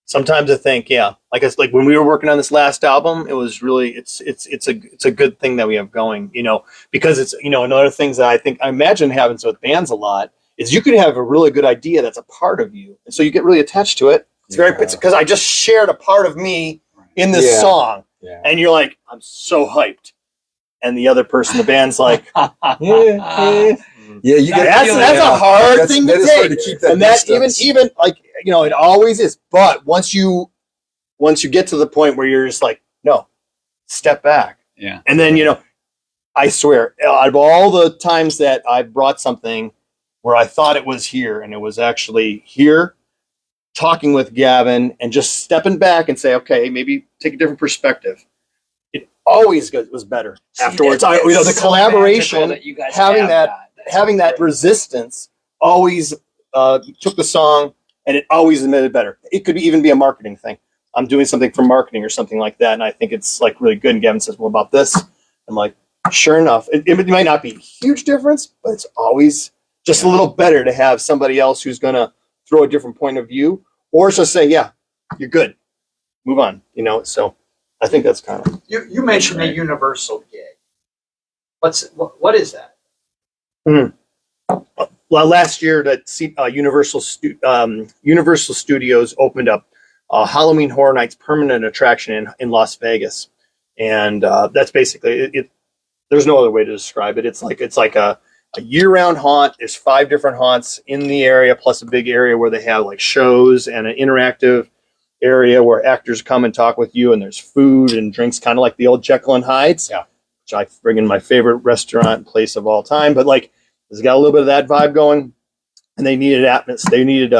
Sometimes I think, like when we were working on this last album, it was really it's a good thing that we have going, you know, because it's, you know, another things that I imagine happens with bands a lot is you could have a really good idea that's a part of you, and so you get really attached to it. It's because I just shared a part of me in this song, and you're like, I'm so hyped, and the other person, the band's like, Yeah, you get that's a hard thing to that is take. hard to keep that And that distance. even like, you know, it always is. But once you get to the point where you're just like, no, step back. Yeah. And then, you know, I swear, out of all the times that I brought something where I thought it was here and it was actually here, talking with Gavin and just stepping back and say, okay, maybe take a different perspective. It always was better afterwards. The collaboration, having that resistance always took the song and it always made it better. It could even be a marketing thing. I'm doing something for marketing or something like that, and I think it's like really good. And Gavin says, "Well, about this," I'm like, "Sure enough, it might not be a huge difference, but it's always just a little better to have somebody else who's going to throw a different point of view, or just say, yeah, you're good, move on." You know, so I think that's kind of. You mentioned a Universal gig. What is that? Well, last year that Universal Studios opened up Halloween Horror Nights permanent attraction in Las Vegas, and that's basically it. There's no other way to describe it. It's like a year-round haunt. There's 5 different haunts in the area, plus a big area where they have like shows and an interactive area where actors come and talk with you, and there's food and drinks, kind of like the old Jekyll and Hyde's, which I bring in my favorite restaurant place of all time. But like, it's got a little bit of that vibe going, and they needed they needed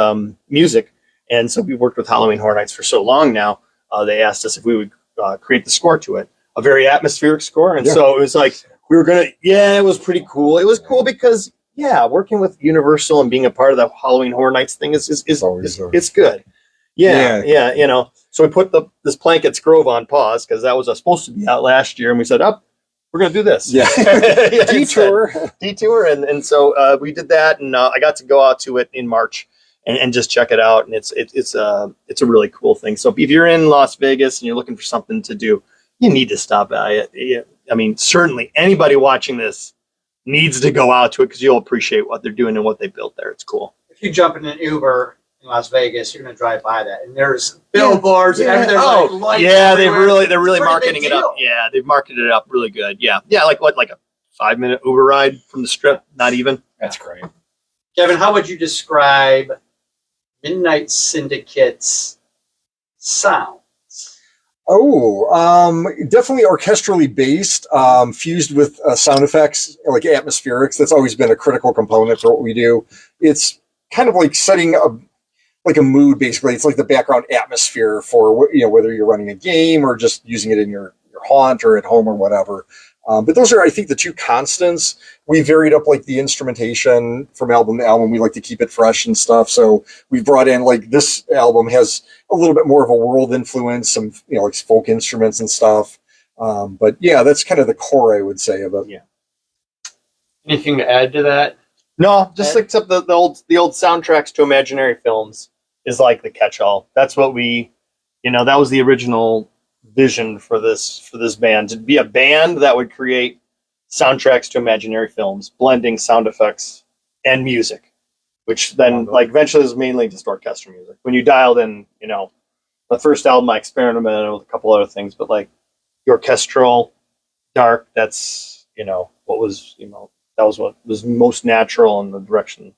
music, and so we worked with Halloween Horror Nights for so long now. They asked us if we would create the score to it, a very atmospheric score, and so it was like we were gonna. Yeah, it was pretty cool. It was cool because working with Universal and being a part of the Halloween Horror Nights thing is it's good. Yeah, you know. So we put this Plankett's Grove on pause because that was supposed to be out last year, and we said, we're going to do this. Detour. And so we did that, and I got to go out to it in March and just check it out. And it's a really cool thing. So if you're in Las Vegas and you're looking for something to do, you need to stop by it. I mean, certainly anybody watching this needs to go out to it because you'll appreciate what they're doing and what they built there. It's cool. If you jump in an Uber in Las Vegas, you're going to drive by that, and there's billboards and everything. Like lights everywhere. They're really marketing it up. Yeah, they've marketed it up really good. Yeah, like a 5-minute Uber ride from the Strip. Not even. That's great. Gavin, how would you describe Midnight Syndicate's sound? Definitely orchestrally based, fused with sound effects, like atmospherics. That's always been a critical component for what we do. It's kind of like setting a mood, basically. It's like the background atmosphere for, whether you're running a game or just using it in your haunt or at home or whatever. But those are, I think, the two constants. We varied up like the instrumentation from album to album. We like to keep it fresh and stuff. So we brought in, like, this album has a little bit more of a world influence, some, like folk instruments and stuff. But yeah, that's kind of the core, I would say, of it. Yeah. Anything to add to that? No, just except the old soundtracks to imaginary films is like the catch-all. That's what that was the original vision for this band, to be a band that would create soundtracks to imaginary films, blending sound effects and music, which then eventually is mainly just orchestral music. When you dialed in, the first album I experimented with a couple other things, but like the orchestral dark, that's what was that was what was most natural in the direction to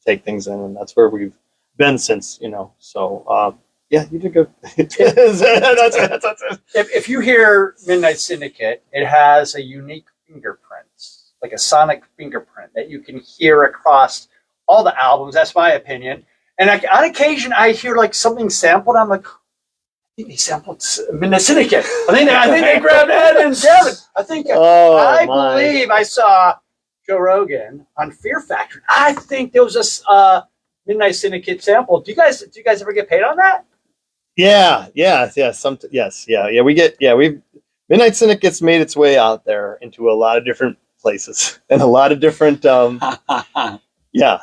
take things in, and that's where we've been since. So yeah, you did good. that's it. If you hear Midnight Syndicate, it has a unique fingerprint, like a sonic fingerprint that you can hear across all the albums. That's my opinion. And on occasion, I hear like something sampled. I'm like, I think they sampled Midnight Syndicate. I think they grabbed Ed and Gavin. I believe I saw Joe Rogan on Fear Factor. I think there was a Midnight Syndicate sample. Do you guys ever get paid on that? Yeah. We Midnight Syndicate's made its way out there into a lot of different places and a lot of different. Yeah.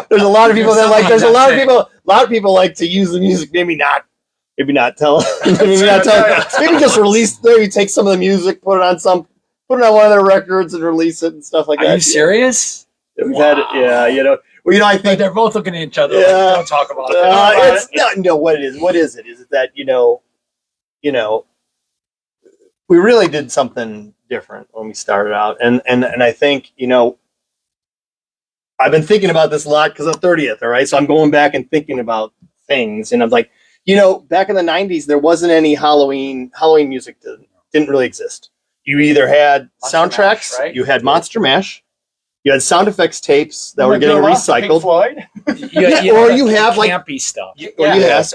There's a lot of people that like. There's a lot of people like to use the music. Maybe not tell. Maybe just release. Maybe take some of the music, put it on one of their records and release it and stuff like that. Are you serious? We've had it. Yeah. Well, I think they're both looking at each other. Yeah. Like, don't talk about it. It's not. No, what it is? What is it? Is it that we really did something different when we started out, and I think I've been thinking about this a lot because of 30th. All right, so I'm going back and thinking about things, and I'm like, back in the 90s, there wasn't any Halloween music didn't really exist. You either had Monster soundtracks, Mash, right? You had Monster Mash. You had sound effects tapes that were getting recycled, Or you have like campy stuff.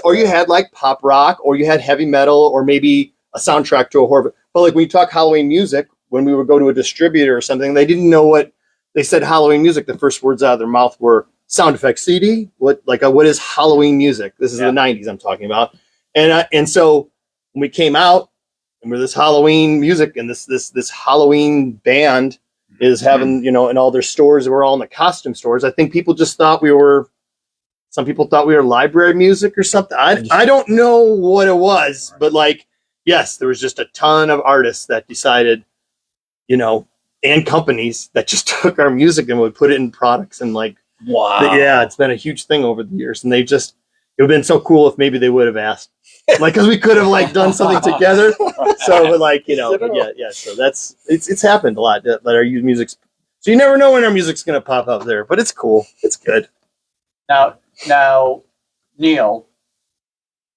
Or you had like pop rock, or you had heavy metal, or maybe a soundtrack to a horror. But like when you talk Halloween music, when we would go to a distributor or something, they didn't know what they said. Halloween music. The first words out of their mouth were sound effects CD. What is Halloween music? This is the 90s I'm talking about, and so when we came out and we're this Halloween music and this Halloween band is having, in all their stores, we're all in the costume stores. I think people just thought some people thought we were library music or something. I don't know what it was, but like, yes, there was just a ton of artists that decided, and companies that just took our music and would put it in products and like, wow. Yeah, it's been a huge thing over the years. And it would have been so cool if maybe they would have asked, like, cause we could have like done something together. So, but like, So it's happened a lot that our music's. So you never know when our music's going to pop up there, but it's cool. It's good. Now, Neil,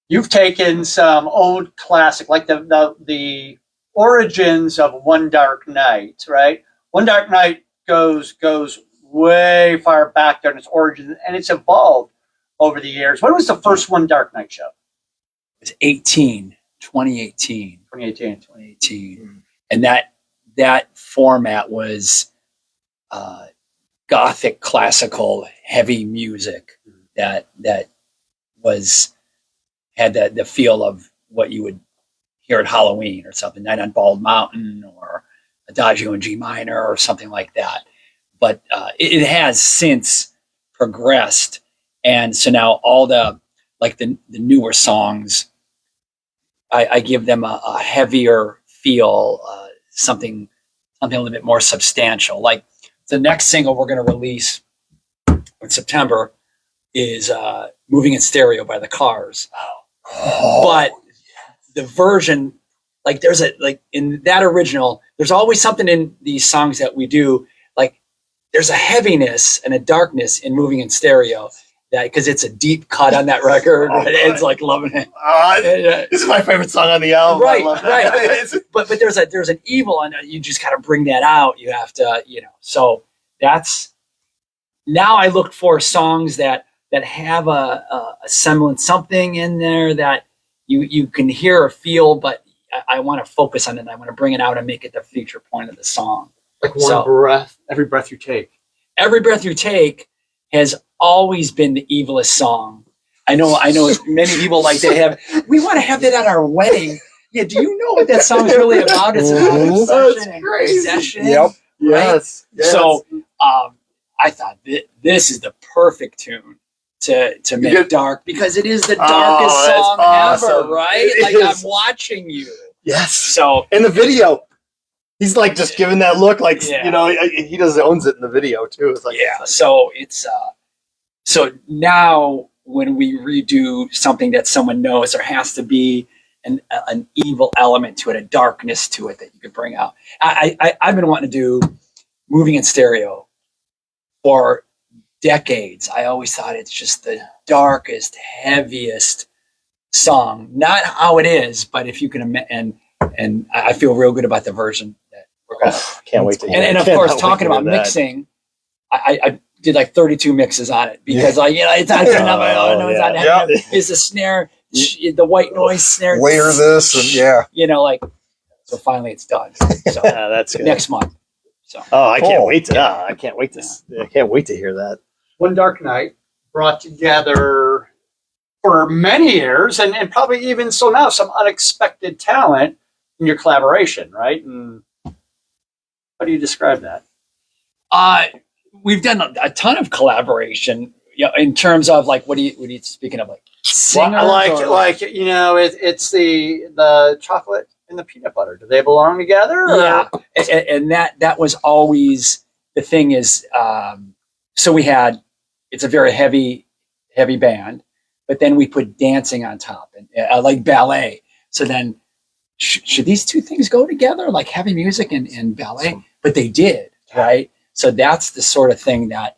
you've taken some old classic, like the origins of One Dark Night, right? One Dark Night goes way far back there in its origins, and it's evolved over the years. When was the first One Dark Night show? It was 2018. 2018. And that format was gothic classical heavy music that had the feel of what you would hear at Halloween or something, Night on Bald Mountain or Adagio in G minor or something like that. But it has since progressed, and so now all the newer songs, I give them a heavier feel, something a little bit more substantial. Like the next single we're going to release in September is "Moving in Stereo" by the Cars. But the version, in that original, there's always something in these songs that we do. Like there's a heaviness and a darkness in "Moving in Stereo" that because it's a deep cut on that record. Oh, and it's like loving it. This is my favorite song on the album. Right, I love that. right. It's- But there's an evil, and you just got to bring that out. You have to, So that's now I look for songs that have a semblance, something in there that you can hear or feel, but I want to focus on it. And I want to bring it out and make it the feature point of the song. Like one breath, every breath you take. Every Breath You Take has always been the evilest song. I know many people like to have, we want to have that at our wedding. Yeah, do you know what that song is really about? It's about obsession and possession. Yep. Yes. Yes. So I thought this is the perfect tune to make dark, because it is the darkest Oh, that's song awesome. ever, right? It Like is. I'm watching you. Yes. So In the video, he's like just giving that look, like Yeah. he does owns it in the video too. It's like yeah, so it's so now when we redo something that someone knows, there has to be an evil element to it, a darkness to it that you could bring out. I've been wanting to do Moving in Stereo for decades. I always thought it's just the darkest, heaviest song. Not how it is, but if you can, and I feel real good about the version that we're gonna. can't wait to hear. And of Cannot course, wait to talking hear about that. mixing, I did like 32 mixes on it because it's not good enough. I know it's not Yeah. heavy enough. Is the snare, the white noise snare, Layer this and so finally it's done. So Yeah, that's good. next month. So Oh, I can't Cool. wait to. I can't wait to. I can't wait to hear that. One Dark Night brought together for many years, and probably even so now, some unexpected talent in your collaboration, right? And how do you describe that? we've done a ton of collaboration, in terms of like what are you speaking of, like singers? It's the chocolate and the peanut butter. Do they belong together? Or? Yeah, and that was always the thing is, so it's a very heavy band, but then we put dancing on top and like ballet. So then should these two things go together, like heavy music and ballet? But they did, right? So that's the sort of thing that,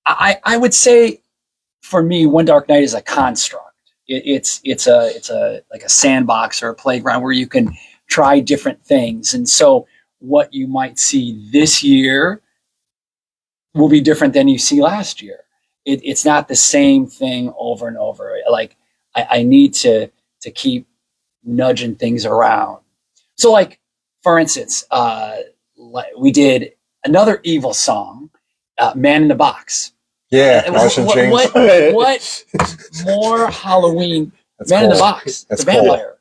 I would say for me, One Dark Night is a construct. It's a like a sandbox or a playground where you can try different things. And so what you might see this year will be different than you see last year. It's not the same thing over and over. Like I need to keep nudging things around. So like, for instance, we did another evil song, Man in the Box. Yeah, Alice in Chains. What more Halloween? That's Man in the cool. Box, That's the cool. vampire.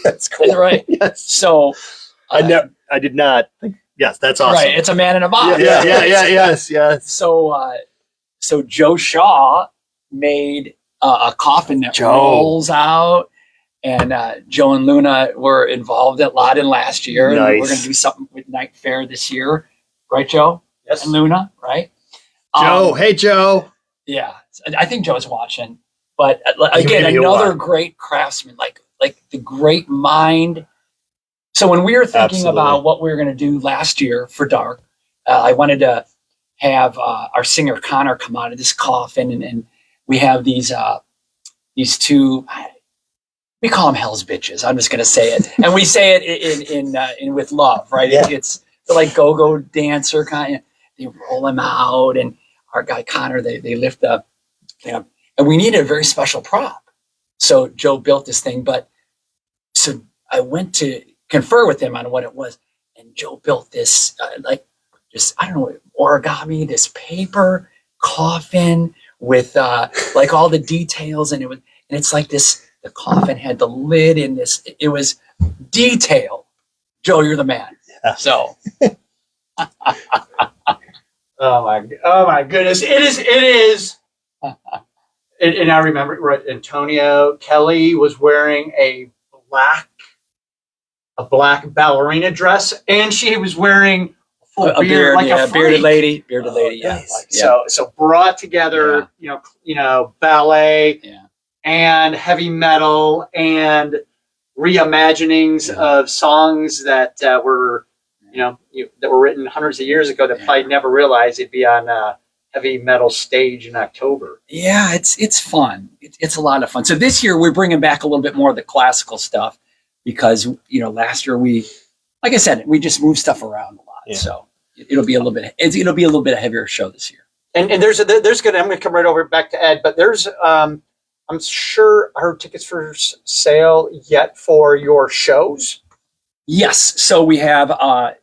That's cool. Is that right? Yes. So I did not think. Yes, that's awesome. right, it's a man in a box. Yeah. Yes. So Joe Shaw made a coffin that Joe. rolls out, and Joe and Luna were involved a lot in last year. And Nice. we're going to do something with Night Fair this year, right, Joe? Yes. And Luna, right? Joe, hey Joe. Yeah, I think Joe's watching. But He'll again, give you another one. great craftsman, like the great mind. So when we were thinking Absolutely. about what we were going to do last year for Dark, I wanted to have our singer Connor come out of this coffin, and we have these two. We call them Hell's Bitches. I'm just going to say it, and we say it in with love, right? Yeah. They're like go-go dancer kind of. They roll them out, and our guy Connor, they lift up, and we needed a very special prop. So Joe built this thing, but so I went to confer with him on what it was, and Joe built this I don't know, origami, this paper coffin with like all the details, and it's like this. The coffin had the lid in this. It was detailed. Joe, you're the man. Yeah. So. Oh my goodness! It is. And I remember, right, Antonio Kelly was wearing a black ballerina dress, and she was wearing a full A beard, beard, like yeah, a bearded freak. lady, yeah. Nice. Yeah. So brought together, ballet Yeah. and heavy metal and reimaginings of songs that were, that were written hundreds of years ago that probably never realized it'd be on heavy metal stage in October. Yeah, it's fun. It's a lot of fun. So this year we're bringing back a little bit more of the classical stuff because last year like I said, we just moved stuff around a lot. Yeah. So it'll be a little bit a heavier show this year. And there's good. I'm going to come right over back to Ed, but there's I'm sure are tickets for sale yet for your shows. Yes. So we have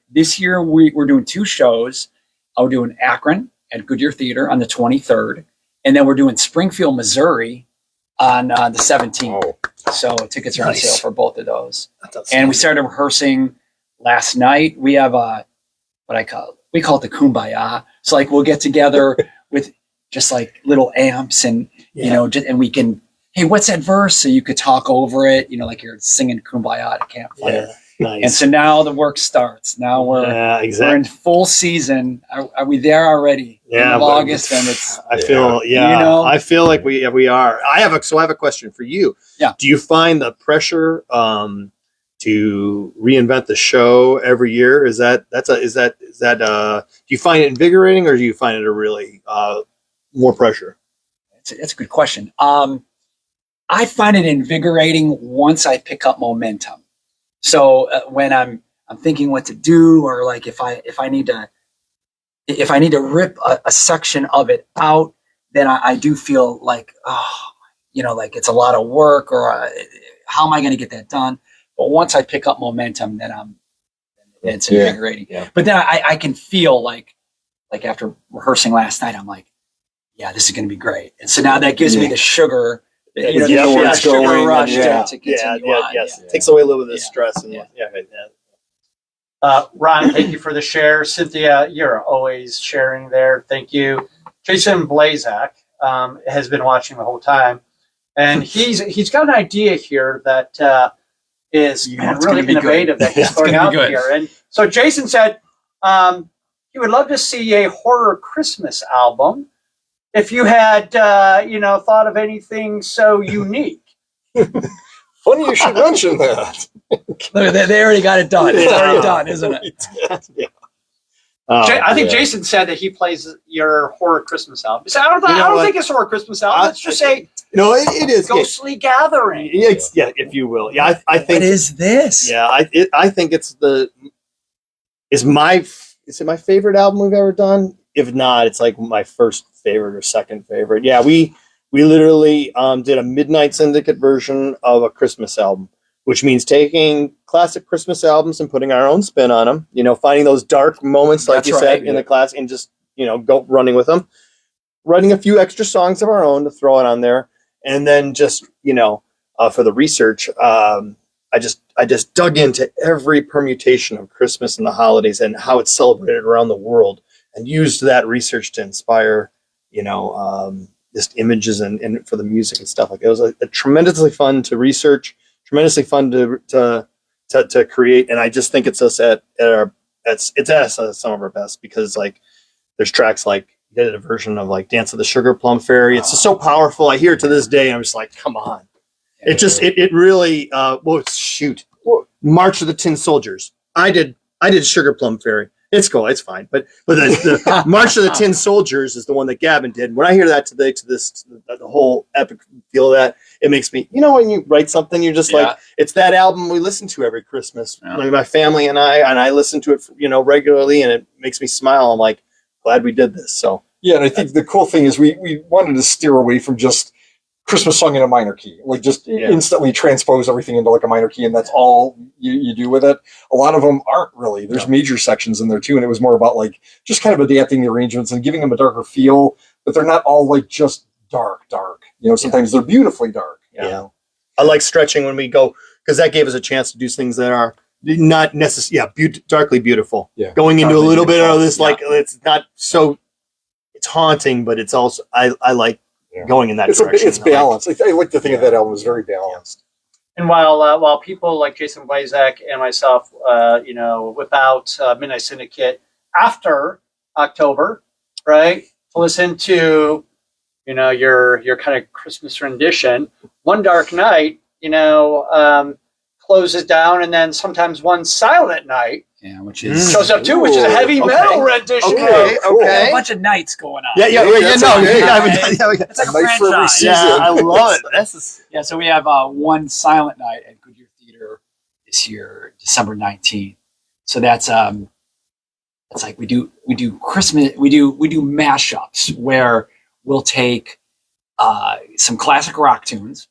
this year we're doing 2 shows. We're doing Akron at Goodyear Theater on the 23rd, and then we're doing Springfield, Missouri on the 17th. Oh. So tickets are on Nice. sale for both of those. That's And we started rehearsing last night. We have we call it the Kumbaya. So like we'll get together with just like little amps and and we can, hey, what's that verse? So you could talk over it, like you're singing Kumbaya at a campfire. Yeah, nice. And so now the work starts. Now we're exactly. in full season. Are we there already? Yeah, End of but August, and it's I feel I feel like we are. I have a question for you. Yeah. Do you find the pressure to reinvent the show every year? Is that do you find it invigorating, or do you find it a really more pressure? It's a good question. I find it invigorating once I pick up momentum. So when I'm thinking what to do, or like if I need to rip a section of it out, then I do feel like like it's a lot of work, or how am I going to get that done? But once I pick up momentum, then it's invigorating. Yeah. But then I can feel like after rehearsing last night, I'm like, yeah, this is going to be great. And so now that gives me the sugar, the sugar rush to continue on. Yes. It takes away a little bit of the stress. And Ron, thank you for the share. Cynthia, you're always sharing there. Thank you. Jason Blazak has been watching the whole time, and he's got an idea here that is really innovative that he's throwing out here. And so Jason said he would love to see a horror Christmas album. If you had thought of anything so unique. Funny you should mention that. Look, they already got it done. It's already done, isn't it? I think Jason said that he plays your horror Christmas album. So I don't think it's horror Christmas album. Let's just say it is Ghostly Gathering. If you will. Yeah, I think. What is this? Yeah, I think is it my favorite album we've ever done? If not, it's like my first favorite or second favorite. Yeah, we literally did a Midnight Syndicate version of a Christmas album, which means taking classic Christmas albums and putting our own spin on them. Finding those dark moments, like you said, in the class, and just go running with them. Writing a few extra songs of our own to throw it on there, and then just for the research, I just dug into every permutation of Christmas and the holidays and how it's celebrated around the world, and used that research to inspire, just images and for the music and stuff. Like it was a tremendously fun to research, tremendously fun to create, and I just think it's us at some of our best, because like there's tracks like you did a version of like Dance of the Sugar Plum Fairy. It's just so powerful. I hear it to this day. And I'm just like, come on. It really March of the Tin Soldiers. I did Sugar Plum Fairy. It's cool. It's fine. But the March of the Tin Soldiers is the one that Gavin did. When I hear that today, the whole epic feel of that, it makes me, when you write something, you're just like, it's that album we listen to every Christmas. Yeah. Like my family and I listen to it, regularly, and it makes me smile. I'm like, glad we did this. So yeah, and I think the cool thing is we wanted to steer away from just Christmas song in a minor key, like just instantly transpose everything into like a minor key, and that's all you do with it. A lot of them aren't really. There's major sections in there too, and it was more about like just kind of adapting the arrangements and giving them a darker feel, but they're not all like just dark. Sometimes they're beautifully dark. Yeah. I like stretching when we go, because that gave us a chance to do things that are not necessarily darkly beautiful. Yeah, going into a little bit of this, like it's not so it's haunting, but it's also I like going in that direction. It's balanced. I like to think of that album as very balanced. And while people like Jason Blazak and myself, whip out Midnight Syndicate after October, right, to listen to, your kind of Christmas rendition, One Dark Night, close closes down, and then sometimes one Silent Night Yeah, which is shows up too, which is a heavy Ooh, metal okay. rendition. Okay, of- we have okay. a bunch of nights going on. That's No, okay. It's like a Night for every franchise. season. yeah, I love it. This is Yeah, so we have one Silent Night at Goodyear Theater this year, December 19th. So that's it's like we do Christmas, we do mashups where we'll take some classic rock tunes,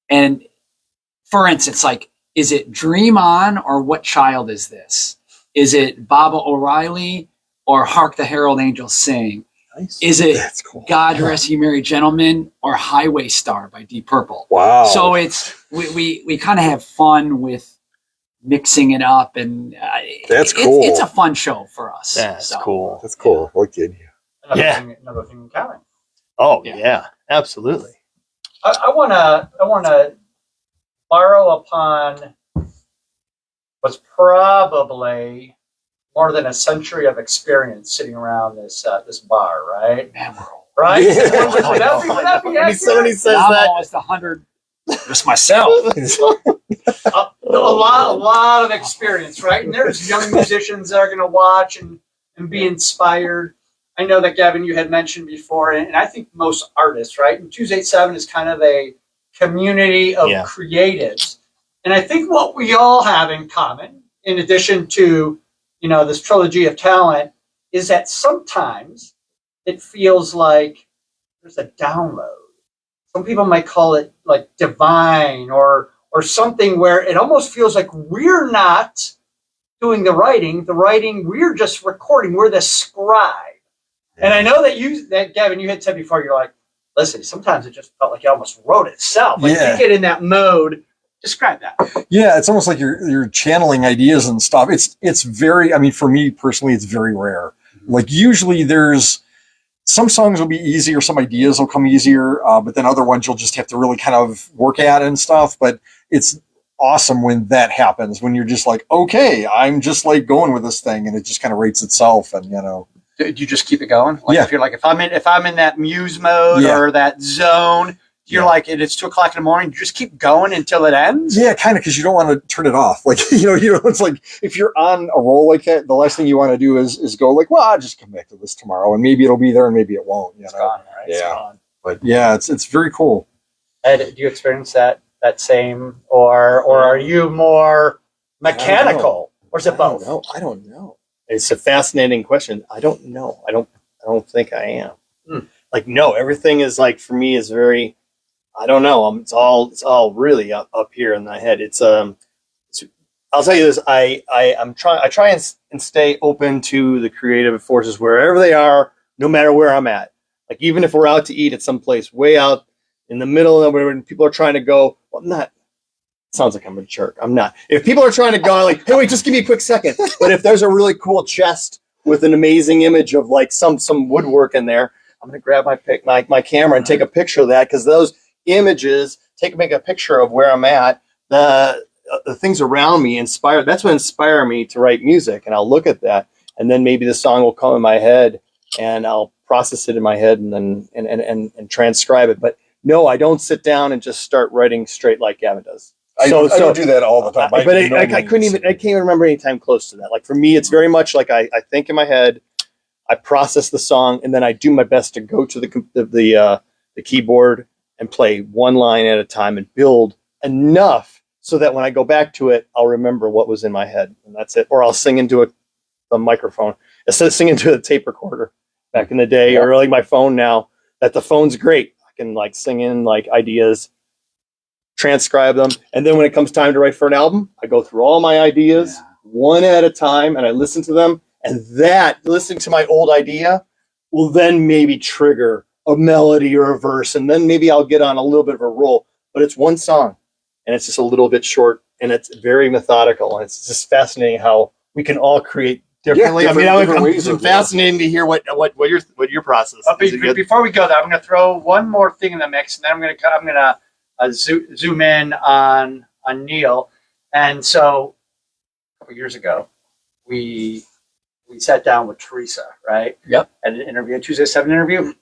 and for instance, like, is it Dream On or What Child Is This? Is it Baba O'Reilly or Hark the Herald Angels Sing? nice. Is it That's cool. God Rest You Merry Gentlemen or Highway Star by Deep Purple? Wow. So it's we kind of have fun with mixing it up, and That's it's, cool. It's a fun show for us. That's So, cool. That's cool. I like the idea. Another thing in common. Oh Yeah. yeah, absolutely. I wanna borrow upon what's probably more than a century of experience sitting around this bar, right? Man, we're old. Right? Yeah. Would that be When accurate? somebody says I'm that, almost 100. Just myself. A lot of experience, right? And there's young musicians that are going to watch and be inspired. I know that, Gavin, you had mentioned before, and I think most artists, right? And 287 is kind of a community of Yeah. creatives. And I think what we all have in common, in addition to, this trilogy of talent, is that sometimes it feels like there's a download. Some people might call it like divine or something where it almost feels like we're not doing the writing, we're just recording, we're the scribe. And I know that Gavin, you had said before, you're like, listen, sometimes it just felt like it almost wrote itself. Like, Yeah. you get in that mode. Describe that. Yeah, it's almost like you're channeling ideas and stuff. It's very, I mean, for me personally, it's very rare. Like, usually there's some songs will be easier, some ideas will come easier, but then other ones you'll just have to really kind of work at and stuff. But it's awesome when that happens, when you're just like, okay, I'm just like going with this thing, and it just kind of rates itself, and Do you just keep it going? Like, Yeah. if you're like, if I'm in that muse mode Yeah. or that zone, you're Yeah. like, it's 2:00 in the morning, you just keep going until it ends? yeah, kind of, because you don't want to turn it off. Like, it's like if you're on a roll like that, the last thing you want to do is go like, well, I'll just come back to this tomorrow, and maybe it'll be there and maybe it won't. It's gone, right? It's Yeah. gone. But yeah, it's very cool. Ed, do you experience that same, or are you more mechanical, or is it both? I don't know. it's a fascinating question. I don't know. I don't think I am. Hmm. Like, no, everything is like, for me, is very, I don't know. It's all really up here in my head. I'll tell you this. I try and stay open to the creative forces wherever they are, no matter where I'm at. Like, even if we're out to eat at some place way out in the middle of where people are trying to go, well, I'm not. Sounds like I'm a jerk. I'm not. If people are trying to go, I'm like, hey, wait, just give me a quick second. But if there's a really cool chest with an amazing image of like some woodwork in there, I'm gonna grab my camera and take a picture of that, because those images make a picture of where I'm at. The things around me inspire. That's what inspire me to write music, and I'll look at that, and then maybe the song will come in my head, and I'll process it in my head, and then and transcribe it. But no, I don't sit down and just start writing straight like Gavin does. I don't do that all the time. I can't even remember any time close to that. Like, for me, it's very much like I think in my head, I process the song, and then I do my best to go to the keyboard and play one line at a time and build enough so that when I go back to it, I'll remember what was in my head, and that's it. Or I'll sing into a microphone instead of singing into a tape recorder back in the day, Yep. or like my phone now. That the phone's great. I can like sing in like ideas, transcribe them, and then when it comes time to write for an album, I go through all my ideas one at a time, and I listen to them, and that listening to my old idea will then maybe trigger a melody or a verse, and then maybe I'll get on a little bit of a roll. But it's one song, and it's just a little bit short, and it's very methodical, and it's just fascinating how we can all create differently. different ways I'm of fascinating to hear what your process is. Before we go there, I'm going to throw one more thing in the mix, and then I'm going to zoom in on Neil. And so, a couple years ago, we sat down with Teresa, right? Yep. At an interview, a Tuesday 7 interview,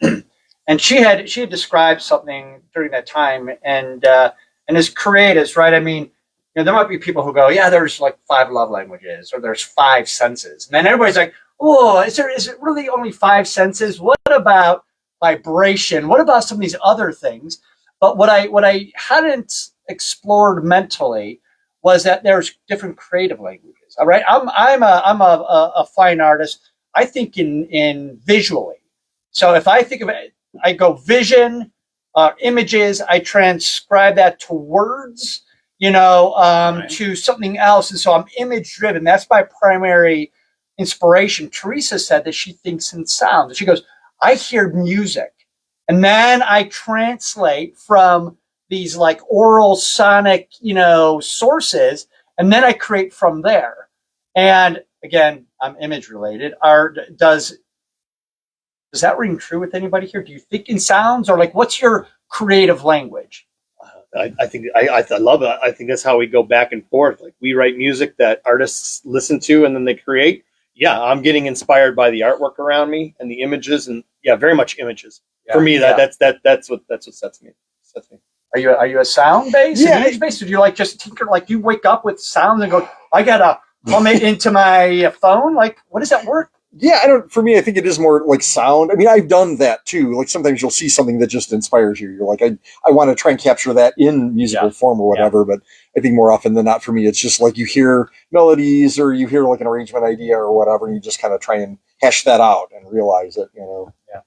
and she had described something during that time, and as creatives, right? I mean, you know, there might be people who go, yeah, there's like 5 love languages, or there's 5 senses. And then everybody's like, oh, is it really only 5 senses? What about vibration? What about some of these other things? But what I hadn't explored mentally was that there's different creative languages. All right. I'm a fine artist. I think in visually. So if I think of it, I go vision, images, I transcribe that to words, you know, to something else. And so I'm image driven. That's my primary inspiration. Teresa said that she thinks in sound. She goes, I hear music, and then I translate from these like oral sonic, you know, sources, and then I create from there. And again, I'm image related. Does that ring true with anybody here? Do you think in sounds, or like what's your creative language? I think I love it. I think that's how we go back and forth. Like we write music that artists listen to and then they create. Yeah, I'm getting inspired by the artwork around me and the images, and yeah, very much images. For me, that's what sets me. Are you a sound based, image based, or do you like just tinker? Like you wake up with sounds and go, I gotta plumb it into my phone. Like, what does that work? Yeah, for me, I think it is more like sound. I mean, I've done that too. Like sometimes you'll see something that just inspires you. You're like, I want to try and capture that in musical form or whatever. But I think more often than not for me, it's just like you hear melodies or you hear like an arrangement idea or whatever, and you just kind of try and hash that out and realize it, you know? Yeah.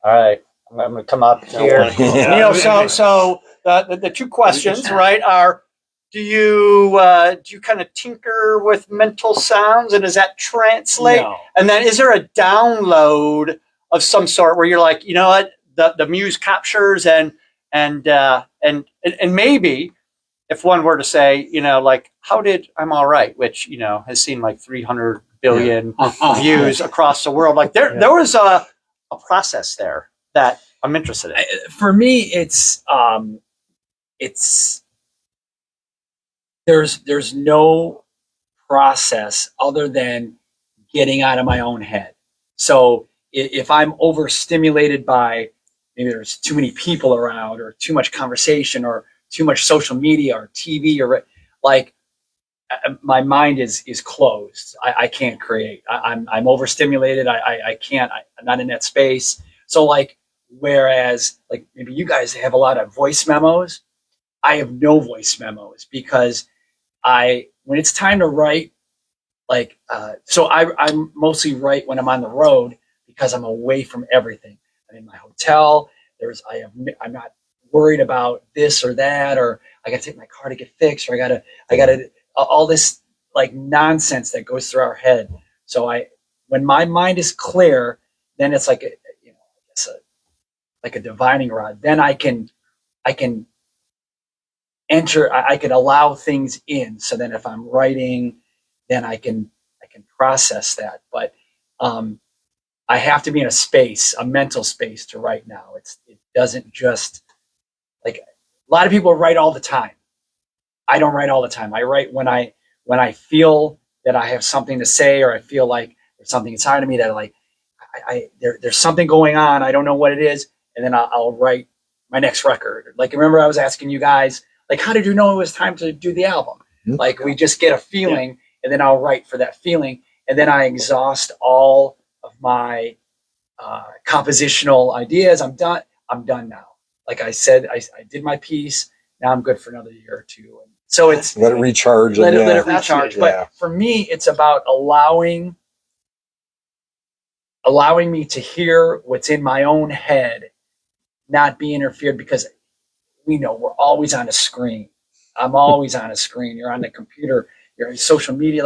All right. I'm going to come up here. You know, so the 2 questions, right, are, do you kind of tinker with mental sounds, and does that translate? No. And then is there a download of some sort where you're like, you know what, the muse captures and maybe if one were to say, you know, like how did I'm All Right, which, you know, has seen like 300 billion views across the world. Like there was a process there that I'm interested in. For me, it's there's no process other than getting out of my own head. So if I'm overstimulated by maybe there's too many people around or too much conversation or too much social media or TV or like my mind is closed. I can't create. I'm overstimulated. I can't. I'm not in that space. So like whereas like maybe you guys have a lot of voice memos, I have no voice memos because when it's time to write, like, so I mostly write when I'm on the road because I'm away from everything. I'm in my hotel. I'm not worried about this or that, or I got to take my car to get fixed, or I got to all this like nonsense that goes through our head. So when my mind is clear, then it's like like a divining rod. Then I can enter. I can allow things in. So then if I'm writing, then I can process that. But I have to be in a mental space to write now. It doesn't just like a lot of people write all the time. I don't write all the time. I write when I feel that I have something to say, or I feel like there's something inside of me that like there's something going on. I don't know what it is, and then I'll write my next record. Like remember I was asking you guys, like how did you know it was time to do the album? Mm-hmm. Like we just get a feeling, and then I'll write for that feeling, and then I exhaust all of my compositional ideas. I'm done now. Like I said, I did my piece. Now I'm good for another year or two. And so it's let it recharge. Let it recharge. But for me, it's about allowing me to hear what's in my own head, not be interfered, because we know we're always on a screen. I'm always on a screen. You're on the computer. You're on social media.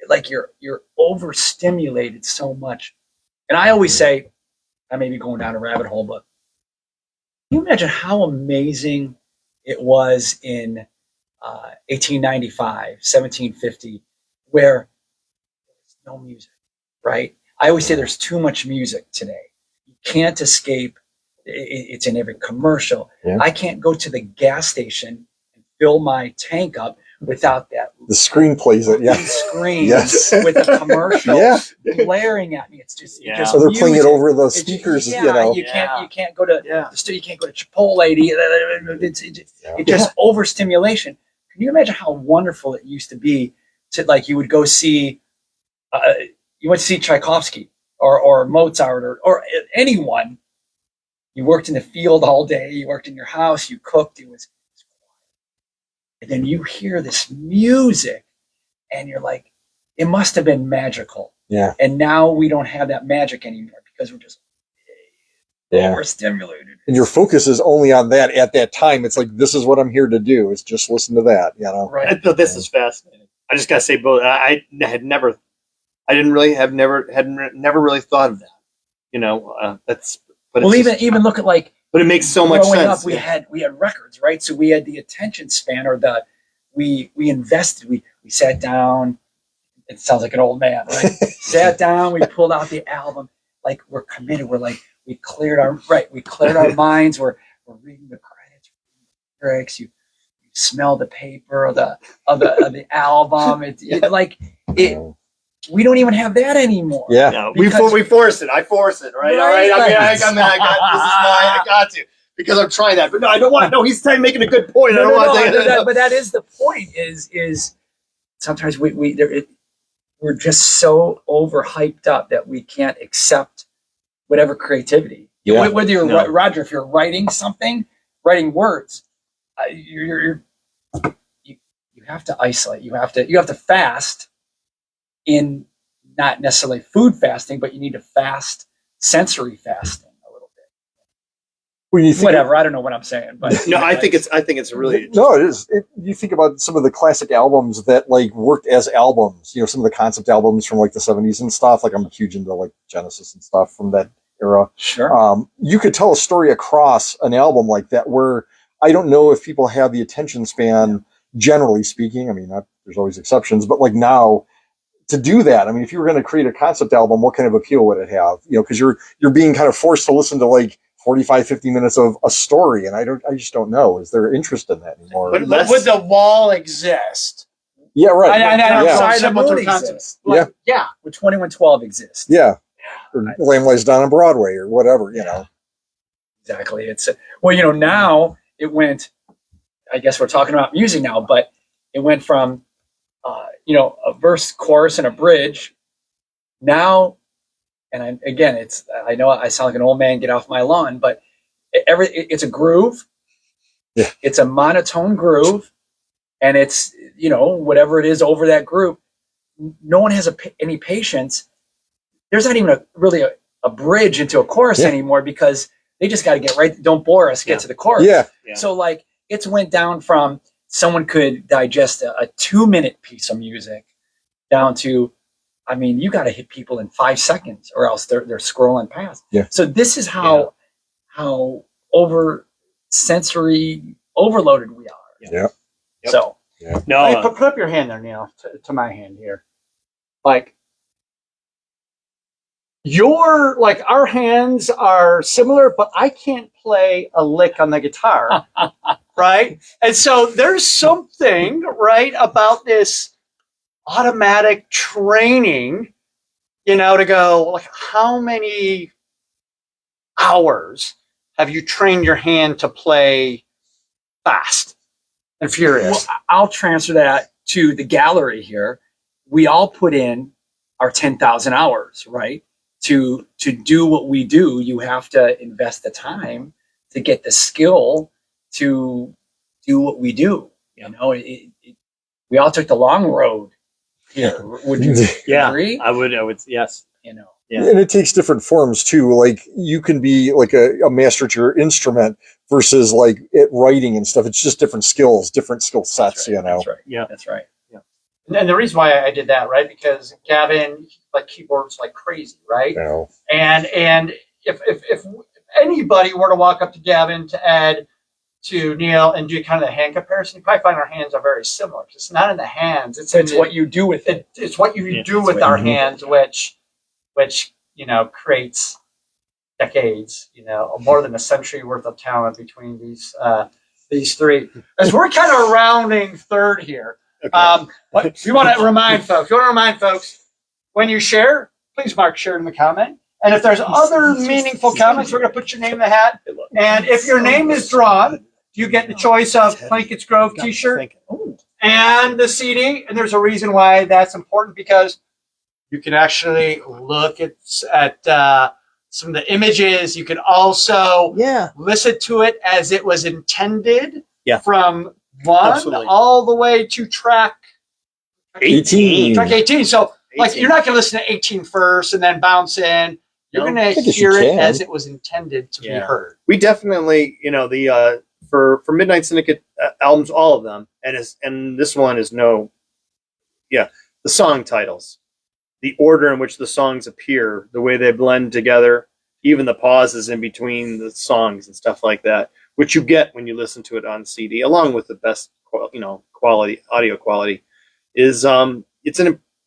Like you're overstimulated so much. And I always say, I may be going down a rabbit hole, but can you imagine how amazing it was in 1895, 1750, where there's no music, right? I always say there's too much music today. You can't escape. It's in every commercial. Yeah. I can't go to the gas station and fill my tank up without that. The screen plays it, yeah. Screen with a commercial blaring at me. It's just, so they're playing it over the speakers. You can't go to the studio. You can't go to Chipotle. It's just overstimulation. Can you imagine how wonderful it used to be to, like, you would go see, you went to see Tchaikovsky or Mozart or anyone. You worked in the field all day. You worked in your house. You cooked. It was and then you hear this music, and you're like, it must have been magical. Yeah. And now we don't have that magic anymore because we're just overstimulated. And your focus is only on that at that time. It's like, this is what I'm here to do, is just listen to that, you know? Right. I thought this is fascinating. I just gotta say, both. I had never really thought of that. You know, that's. But Well, it's even look at, like, but it makes so much growing sense. up, we had records, right? So we had the attention span, or we invested. We sat down. It sounds like an old man, right? Sat down. We pulled out the album. Like, we're committed. We're like, we cleared our minds. We're reading the credits, lyrics. You smell the paper of the album. We don't even have that anymore. Yeah. No, Because- we force it. I force it, right? All right. I got to because I'm trying that, but no, I don't want. No, he's making a good point. I don't want that. But that is the point. Is sometimes we're just so overhyped up that we can't accept whatever creativity. Yeah. Whether you're No. Roger, if you're writing something, writing words, you have to isolate. You have to fast. In not necessarily food fasting, but you need to fast sensory fasting a little bit. When you think Whatever, I don't know what I'm saying, but No, I think it's really. No, it is. You think about some of the classic albums that like worked as albums. You know, some of the concept albums from like the 70s and stuff. Like, I'm huge into like Genesis and stuff from that era. sure. You could tell a story across an album like that, where I don't know if people have the attention span, generally speaking. I mean, there's always exceptions, but like now, to do that, I mean, if you were going to create a concept album, what kind of appeal would it have? You know, because you're being kind of forced to listen to like 45, 50 minutes of a story, and I just don't know. Is there interest in that anymore? But But would the wall exist? Yeah, right. I know. yeah. Sorry, the Simple moon through concepts. exists. Like, yeah. Would 2112 exist? Yeah. Or Lamb Lies Down on Broadway or whatever, you know. Exactly. It's now it went. I guess we're talking about music now, but it went from a verse, chorus, and a bridge. Now, and I know I sound like an old man, get off my lawn, but it's a groove. Yeah. It's a monotone groove, and it's, whatever it is over that groove. No one has any patience. There's not even really a bridge into a chorus anymore, because they just got to get right. Don't bore us. Get to the chorus. Yeah. Yeah. So like, it's went down from someone could digest a 2-minute piece of music down to, I mean, you got to hit people in 5 seconds, or else they're scrolling past. Yeah. So this is how over sensory overloaded we are. Yeah. Yep. So No, Hey, put up your hand there, Neil, to my hand here. Like, our hands are similar, but I can't play a lick on the guitar, right? And so there's something, right, about this automatic training, to go, like, how many hours have you trained your hand to play fast and furious? well, I'll transfer that to the gallery here. We all put in our 10,000 hours, right? To do what we do, you have to invest the time to get the skill to do what we do. We all took the long road here. Would you yeah, agree? I would. Yes. Yeah. And it takes different forms too. Like, you can be like a master at your instrument versus like at writing and stuff. It's just different skills, different skill sets, That's right. Yeah. That's right. And the reason why I did that, right? Because Gavin, like, keyboards like crazy, right? You know. And if anybody were to walk up to Gavin, to Ed, to Neil, and do kind of the hand comparison, you probably find our hands are very similar. It's not in the hands; it's what you do with it. It's what you do it's with what our you do. hands, which creates decades, more than a century worth of talent between these three. As we're kind of rounding third here. Okay. But we want to remind folks, when you share, please mark share in the comment. And if there's other meaningful comments, we're going to put your name in the hat. And if your name is drawn, you get the choice of Plankett's Grove t-shirt. and the CD. And there's a reason why that's important, because you can actually look at some of the images. You can also listen to it as it was intended from one Absolutely. all the way to track 18. Track 18. So, like, you're not going to listen to 18 first and then bounce in. You're going to guess you hear it can. as it was intended to be heard. We definitely, the for Midnight Syndicate albums, all of them, and this one is the song titles, the order in which the songs appear, the way they blend together, even the pauses in between the songs and stuff like that, which you get when you listen to it on CD, along with the best quality audio quality, is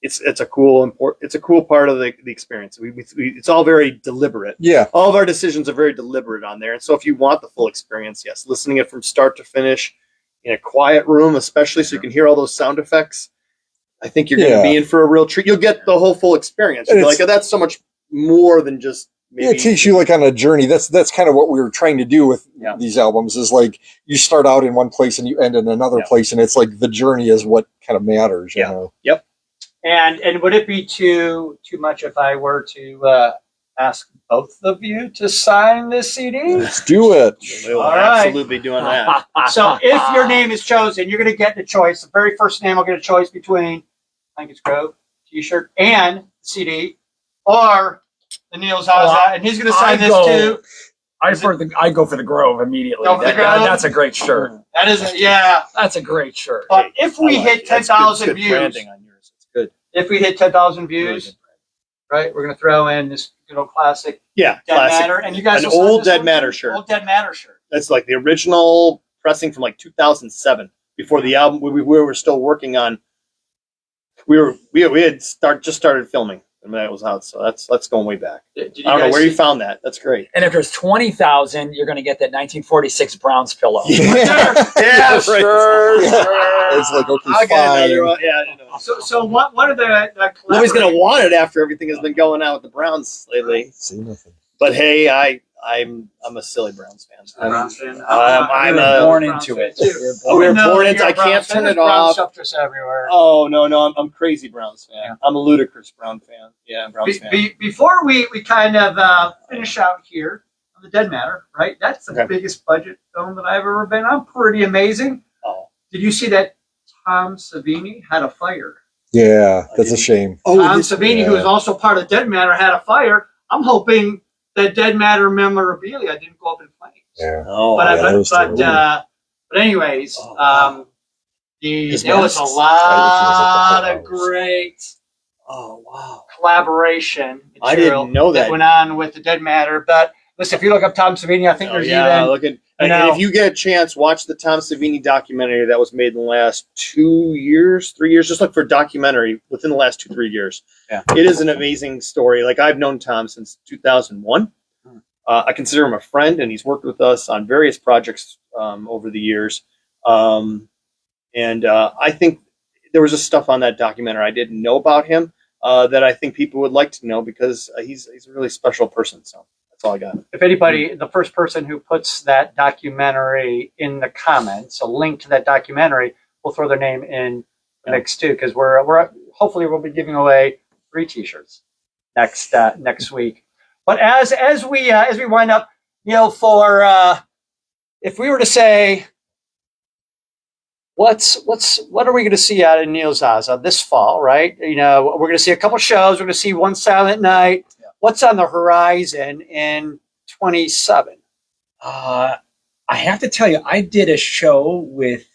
it's a cool part of the experience. It's all very deliberate. Yeah. All of our decisions are very deliberate on there. And so if you want the full experience, yes, listening it from start to finish in a quiet room, especially so you can hear all those sound effects, I think you're going to be in for a real treat. You'll get the whole full experience. You'll be like, oh, that's so much more than just maybe. It takes you like on a journey. That's kind of what we were trying to do with these albums, is like you start out in one place and you end in another place. And it's like the journey is what kind of matters. You know? Yep. And would it be too much if I were to ask both of you to sign this CD? Let's do it. We'll All right. absolutely doing that. So if your name is chosen, you're going to get the choice. The very first name will get a choice between Angus Grove t-shirt and CD, or the Neil Zaza, and he's going to sign this too. I go for the Grove immediately. Go for the Grove? That's a great shirt. That is That's a great shirt. But if we hit That's 10,000 good views, branding on yours. It's good. if we hit 10,000 views, Really good. right, we're going to throw in this good old classic Yeah, Dead classic. Matter, and you guys An will sign old this Dead one Matter too? shirt. Old Dead Matter shirt. That's like the original pressing from like 2007, before the album we were still working on. We had just started filming when that was out, so that's going way back. Did you I don't know guys where you see- found that. That's great. And if there's 20,000, you're going to get that 1946 Browns pillow. Yeah, sure. It's like, okay, I'll get fine. another one. Yeah, So one of the nobody's gonna want it after everything has been going on with the Browns lately. See nothing. But hey, I'm a silly Browns fan. I'm You were a- born into it. We were born into. I can't turn it off. Stuff everywhere. Oh no, I'm crazy Browns fan. Yeah. I'm a ludicrous Brown fan. Yeah, Browns fan. Before we kind of finish out here on the Dead Matter, right? That's the biggest budget film that I've ever been on. Pretty amazing. Oh. Did you see that Tom Savini had a fire? Yeah, that's a shame. Tom Savini, who is also part of Dead Matter, had a fire. I'm hoping that Dead Matter memorabilia didn't go up in flames. Yeah. Oh, But anyways, there was a lot of great collaboration material I didn't know that. went on with the Dead Matter. But listen, if you look up Tom Savini, I think there's even look at. And if you get a chance, watch the Tom Savini documentary that was made in the last 2 years, 3 years. Just look for a documentary within the last 2-3 years. Yeah. It is an amazing story. Like, I've known Tom since 2001. I consider him a friend, and he's worked with us on various projects over the years. I think there was just stuff on that documentary I didn't know about him that I think people would like to know, because he's a really special person. So that's all I got. If anybody, the first person who puts that documentary in the comments, a link to that documentary, we'll throw their name in the mix too, because we're hopefully we'll be giving away 3 T-shirts next week. But as we wind up, for if we were to say, what are we going to see out of Neil Zaza this fall? Right, we're going to see a couple shows. We're going to see one Silent Night. Yeah. What's on the horizon in 27? I have to tell you, I did a show with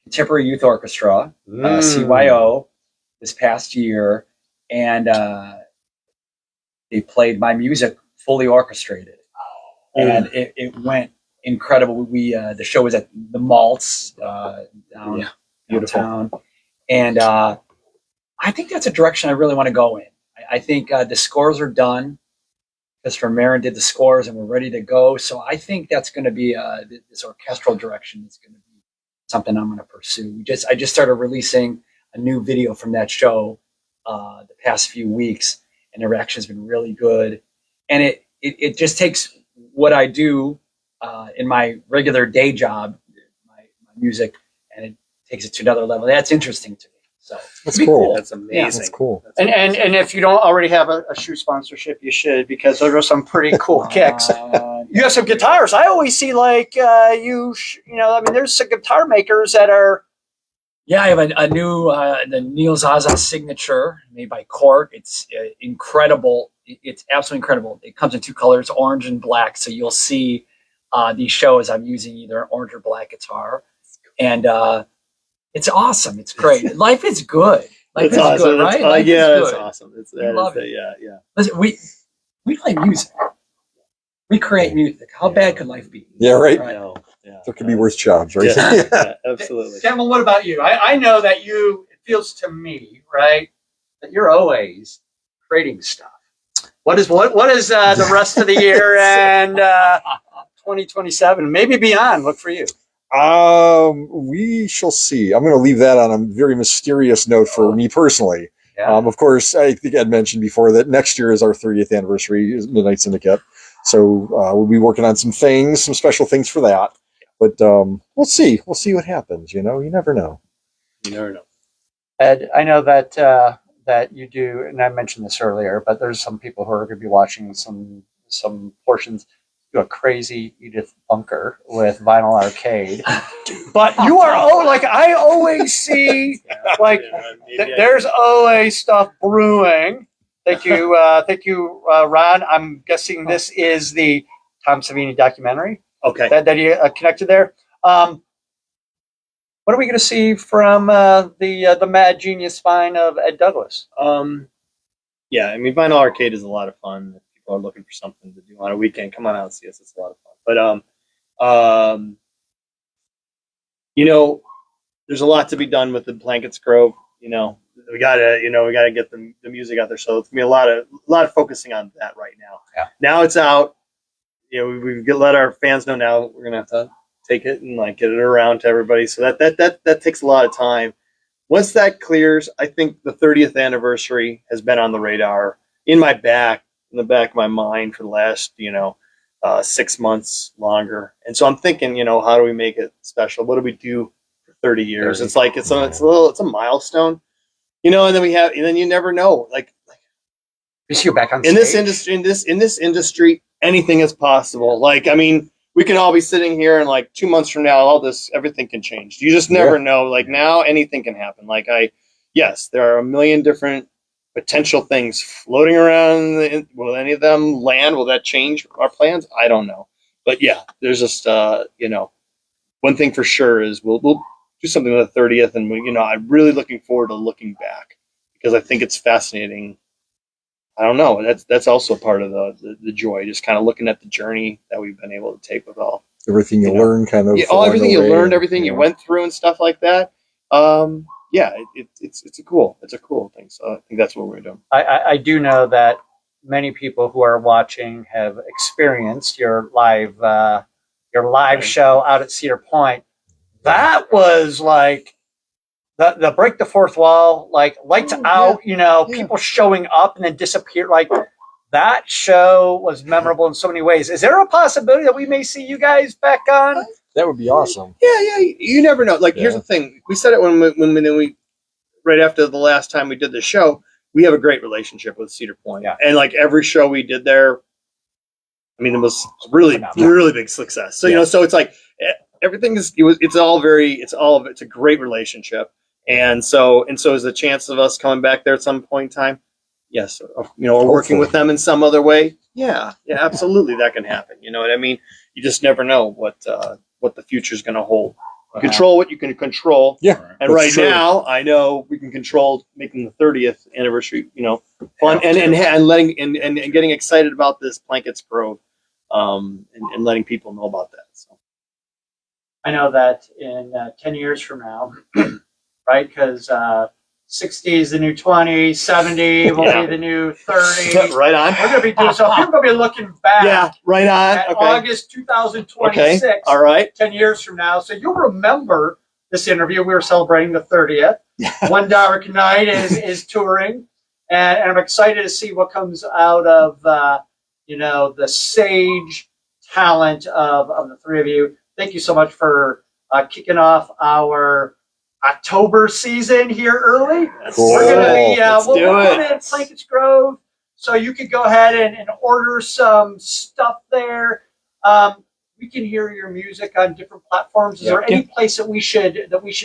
Contemporary Youth Orchestra, CYO, this past year, and they played my music fully orchestrated, and it went incredible. The show was at the Maltz downtown, and I think that's a direction I really want to go in. I think the scores are done. Christopher Marin did the scores, and we're ready to go. So I think that's going to be this orchestral direction is going to be something I'm going to pursue. I just started releasing a new video from that show the past few weeks, and the reaction has been really good. And it just takes what I do in my regular day job, my music, and it takes it to another level. That's interesting to me. So That's it'd be cool. That's amazing. That's cool. And if you don't already have a shoe sponsorship, you should, because those are some pretty cool kicks. You have some guitars. I always see like you know, I mean, there's some guitar makers that are. Yeah, I have a new the Neil Zaza signature made by Court. It's incredible. It's absolutely incredible. It comes in two colors, orange and black. So you'll see these shows. I'm using either an orange or black guitar, and it's awesome. It's great. Life is good. Life That's is awesome. good, right? Life Yeah, is that's good. awesome. love it. Yeah. Listen, we play music. We create music. How bad could life be? Yeah, right. I know. Yeah. There could be worse jobs, right? Yeah, absolutely. Campbell, what about you? I know that you. It feels to me, right, that you're always creating stuff. What is the rest of the year and 2027, maybe beyond? Look for you. We shall see. I'm going to leave that on a very mysterious note for me personally. Yeah. Of course, I think I'd mentioned before that next year is our 30th anniversary, is Midnight Syndicate. So we'll be working on some things, some special things for that. But we'll see. We'll see what happens. You know, you never know. You never know. Ed, I know that that you do, and I mentioned this earlier, but there's some people who are going to be watching some portions. You do a crazy Edith Bunker with Vinyl Arcade, but you are like I always see like there's always stuff brewing. Thank you, Ron. I'm guessing this is the Tom Savini documentary. Okay. That you connected there. What are we going to see from the mad genius spine of Ed Douglas? Yeah, I mean, Vinyl Arcade is a lot of fun. If people are looking for something to do on a weekend, come on out and see us. It's a lot of fun. But you know, there's a lot to be done with the Blankets Grove. You know, we gotta get the music out there. So it's gonna be a lot of focusing on that right now. Yeah. Now it's out. You know, we've let our fans know now we're gonna have to take it and like get it around to everybody. So that takes a lot of time. Once that clears, I think the 30th anniversary has been on the radar in the back of my mind for the last 6 months longer. And so I'm thinking, how do we make it special? What do we do for 30 years? It's like it's a milestone, and then you never know. Like You see you back on in stage? this industry, anything is possible. Like, I mean, we can all be sitting here and like 2 months from now, everything can change. You just never know. Like now anything can happen. Like yes, there are a million different potential things floating around. Will any of them land? Will that change our plans? I don't know. But yeah, there's just, one thing for sure is we'll do something with the 30th. And I'm really looking forward to looking back because I think it's fascinating. I don't know. That's also part of the joy, just kind of looking at the journey that we've been able to take with all Everything you learn, kind of. everything you learned, everything you went through, and stuff like that. It's a cool thing. So I think that's what we're doing. I do know that many people who are watching have experienced your live show out at Cedar Point. That was like the break the fourth wall, like lights out, people showing up and then disappear. Like that show was memorable in so many ways. Is there a possibility that we may see you guys back on? That would be awesome. Yeah. You never know. Like, here's the thing. We said it when we right after the last time we did the show. We have a great relationship with Cedar Point, and like every show we did there, I mean, it was really big success. So so it's like everything is it's a great relationship, and so is the chance of us coming back there at some point in time. Yes, or working with them in some other way. Yeah, absolutely, that can happen. You know what I mean? You just never know what the future is going to hold. Control what you can control. Yeah, and right now, I know we can control making the 30th anniversary, fun and letting and getting excited about this Blankets Grove, and letting people know about that. So I know that in 10 years from now, right? Because 60 is the new 20, 70 will be the new 30. Right on. We're going to be doing so. People are going to be looking back. Yeah, right on. At Okay. August 2026. Okay. All right. 10 years from now. So you'll remember this interview. We were celebrating the 30th. One Dark Night is touring. And I'm excited to see what comes out of, the sage talent of the three of you. Thank you so much for kicking off our October season here early. Cool. We're going to be, Let's we'll do put it. in Plankett's Grove. So you could go ahead and order some stuff there. We can hear your music on different platforms. Is there any place that we should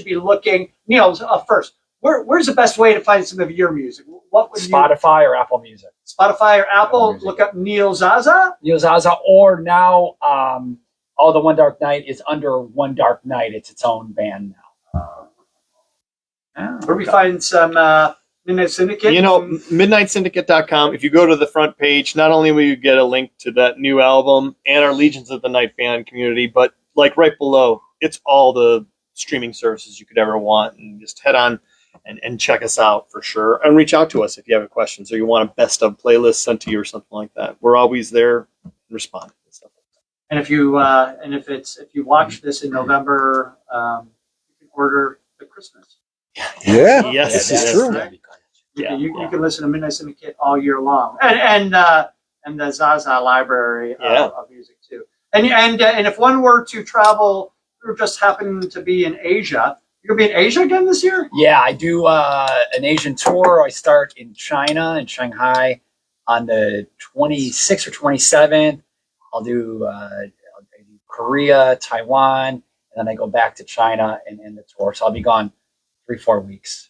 be looking? Neil, first, where's the best way to find some of your music? What would Spotify or Apple Music. Spotify or Apple? Music. Look up Neil Zaza. Neil Zaza, or now All the One Dark Night is under One Dark Night. It's its own band now. Where we find some Midnight Syndicate. You know, midnightsyndicate.com. If you go to the front page, not only will you get a link to that new album and our Legions of the Night fan community, but like right below, it's all the streaming services you could ever want. And just head on and check us out for sure. And reach out to us if you have a question. So you want a best of playlist sent to you or something like that. We're always there and respond. And if you if you watch this in November, you can order the Christmas. Yeah, Yes, this yes. is true. You can listen to Midnight Syndicate all year long, and the Zaza library of music too. And if one were to travel, or just happen to be in Asia, you're gonna be in Asia again this year. Yeah, I do an Asian tour. I start in China, in Shanghai, on the 26th or 27th. I'll do Korea, Taiwan, and then I go back to China and end the tour. So I'll be gone 3-4 weeks.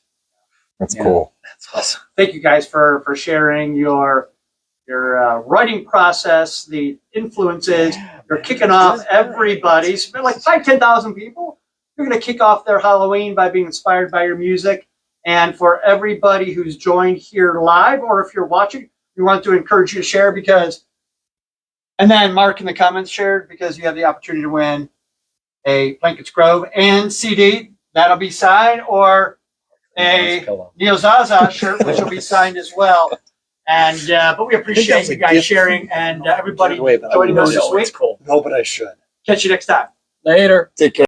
That's cool. That's awesome. Thank you guys for sharing your writing process, the influences. You're kicking off everybody's like 10,000 people. You're going to kick off their Halloween by being inspired by your music. And for everybody who's joined here live, or if you're watching, we want to encourage you to share and then Mark in the comments shared, because you have the opportunity to win a Plankett's Grove and CD. That'll be signed, or a Neil Zaza shirt, which will be signed as well. And but we appreciate you guys sharing and everybody joining us this week. Cool. No, but I should. Catch you next time. Later. Take care.